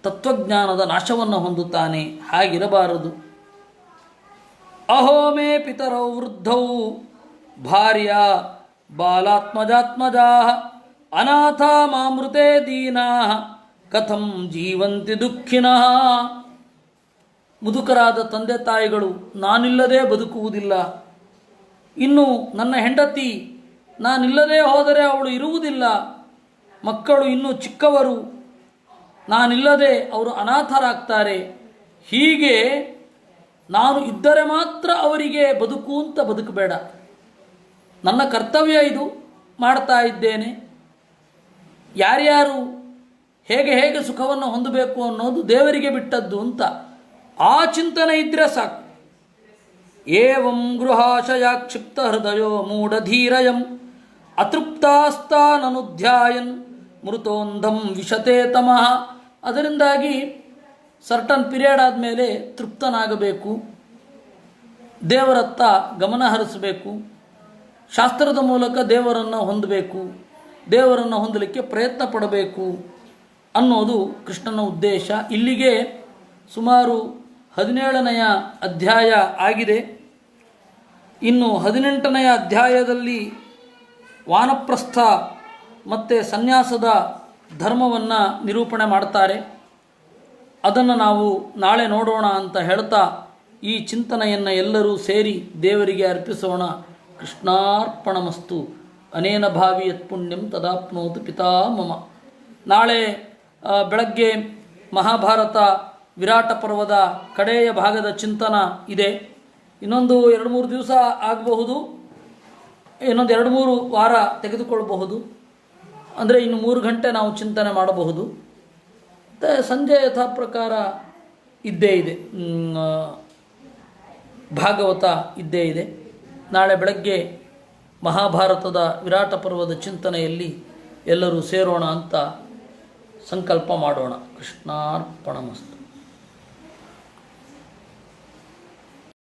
A: ತತ್ವಜ್ಞಾನದ ನಾಶವನ್ನು ಹೊಂದುತ್ತಾನೆ. ಹಾಗಿರಬಾರದು. ಅಹೋ ಮೇ ಪಿತರೌ ವೃದ್ಧೌ ಭಾರ್ಯ ಬಾಲಾತ್ಮಜಾತ್ಮಜಾ ಅನಾಥ ಮಾಮೃತೆ ದೀನಾ ಕಥಂ ಜೀವಂತಿ ದುಃಖಿನಃ. ಮುದುಕರಾದ ತಂದೆ ತಾಯಿಗಳು ನಾನಿಲ್ಲದೆ ಬದುಕುವುದಿಲ್ಲ, ಇನ್ನು ನನ್ನ ಹೆಂಡತಿ ನಾನಿಲ್ಲದೆ ಹೋದರೆ ಅವಳು ಇರುವುದಿಲ್ಲ, ಮಕ್ಕಳು ಇನ್ನೂ ಚಿಕ್ಕವರು, ನಾನಿಲ್ಲದೆ ಅವರು ಅನಾಥರಾಗ್ತಾರೆ. ಹೀಗೆ ನಾನು ಇದ್ದರೆ ಮಾತ್ರ ಅವರಿಗೆ ಬದುಕು ಅಂತ ಬದುಕಬೇಡ. ನನ್ನ ಕರ್ತವ್ಯ ಇದು, ಮಾಡ್ತಾ ಇದ್ದೇನೆ. ಯಾರ್ಯಾರು ಹೇಗೆ ಹೇಗೆ ಸುಖವನ್ನು ಹೊಂದಬೇಕು ಅನ್ನೋದು ದೇವರಿಗೆ ಬಿಟ್ಟದ್ದು ಅಂತ ಆ ಚಿಂತನೆ ಇದ್ದರೆ ಸಾಕು. ಏವಂ ಗೃಹಾಶಯ ಕ್ಷಿಪ್ತ ಹೃದಯೋ ಮೂಢಧೀರಯಂ ಅತೃಪ್ತಾಸ್ತಾನನುಧ್ಯಾಯನ್ ಮೃತೋಂಧಂ ವಿಶತೆ ತಮಃ. ಅದರಿಂದಾಗಿ ಸರ್ಟನ್ ಪೀರಿಯಡ್ ಆದಮೇಲೆ ತೃಪ್ತನಾಗಬೇಕು, ದೇವರತ್ತ ಗಮನ ಹರಿಸಬೇಕು, ಶಾಸ್ತ್ರದ ಮೂಲಕ ದೇವರನ್ನು ಹೊಂದಬೇಕು, ದೇವರನ್ನು ಹೊಂದಲಿಕ್ಕೆ ಪ್ರಯತ್ನ ಪಡಬೇಕು ಅನ್ನೋದು ಕೃಷ್ಣನ ಉದ್ದೇಶ. ಇಲ್ಲಿಗೆ ಸುಮಾರು 17ನೆಯ ಅಧ್ಯಾಯ ಆಗಿದೆ. ಇನ್ನು 18ನೆಯ ಅಧ್ಯಾಯದಲ್ಲಿ ವಾನಪ್ರಸ್ಥ ಮತ್ತು ಸನ್ಯಾಸದ ಧರ್ಮವನ್ನು ನಿರೂಪಣೆ ಮಾಡ್ತಾರೆ. ಅದನ್ನು ನಾವು ನಾಳೆ ನೋಡೋಣ ಅಂತ ಹೇಳ್ತಾ ಈ ಚಿಂತನೆಯನ್ನು ಎಲ್ಲರೂ ಸೇರಿ ದೇವರಿಗೆ ಅರ್ಪಿಸೋಣ. ಕೃಷ್ಣಾರ್ಪಣಮಸ್ತು. ಅನೇನ ಭಾವಿ ಯತ್ಪುಣ್ಯಂ ತದಾಪ್ನೋತು ಪಿತಾ ಮಮ. ನಾಳೆ ಬೆಳಗ್ಗೆ ಮಹಾಭಾರತ ವಿರಾಟ ಪರ್ವದ ಕಡೆಯ ಭಾಗದ ಚಿಂತನ ಇದೆ. ಇನ್ನೊಂದು 2-3 ದಿವಸ ಆಗಬಹುದು, ಇನ್ನೊಂದು 2-3 ವಾರ ತೆಗೆದುಕೊಳ್ಳಬಹುದು. ಅಂದರೆ ಇನ್ನು 3 ಗಂಟೆ ನಾವು ಚಿಂತನೆ ಮಾಡಬಹುದು. ಮತ್ತು ಸಂಜೆ ಯಥಾ ಪ್ರಕಾರ ಇದ್ದೇ ಇದೆ, ಭಾಗವತ ಇದ್ದೇ ಇದೆ. ನಾಳೆ ಬೆಳಗ್ಗೆ ಮಹಾಭಾರತದ ವಿರಾಟ ಪರ್ವದ ಚಿಂತನೆಯಲ್ಲಿ ಎಲ್ಲರೂ ಸೇರೋಣ ಅಂತ ಸಂಕಲ್ಪ ಮಾಡೋಣ. ಕೃಷ್ಣಾರ್ಪಣಮಸ್ತು.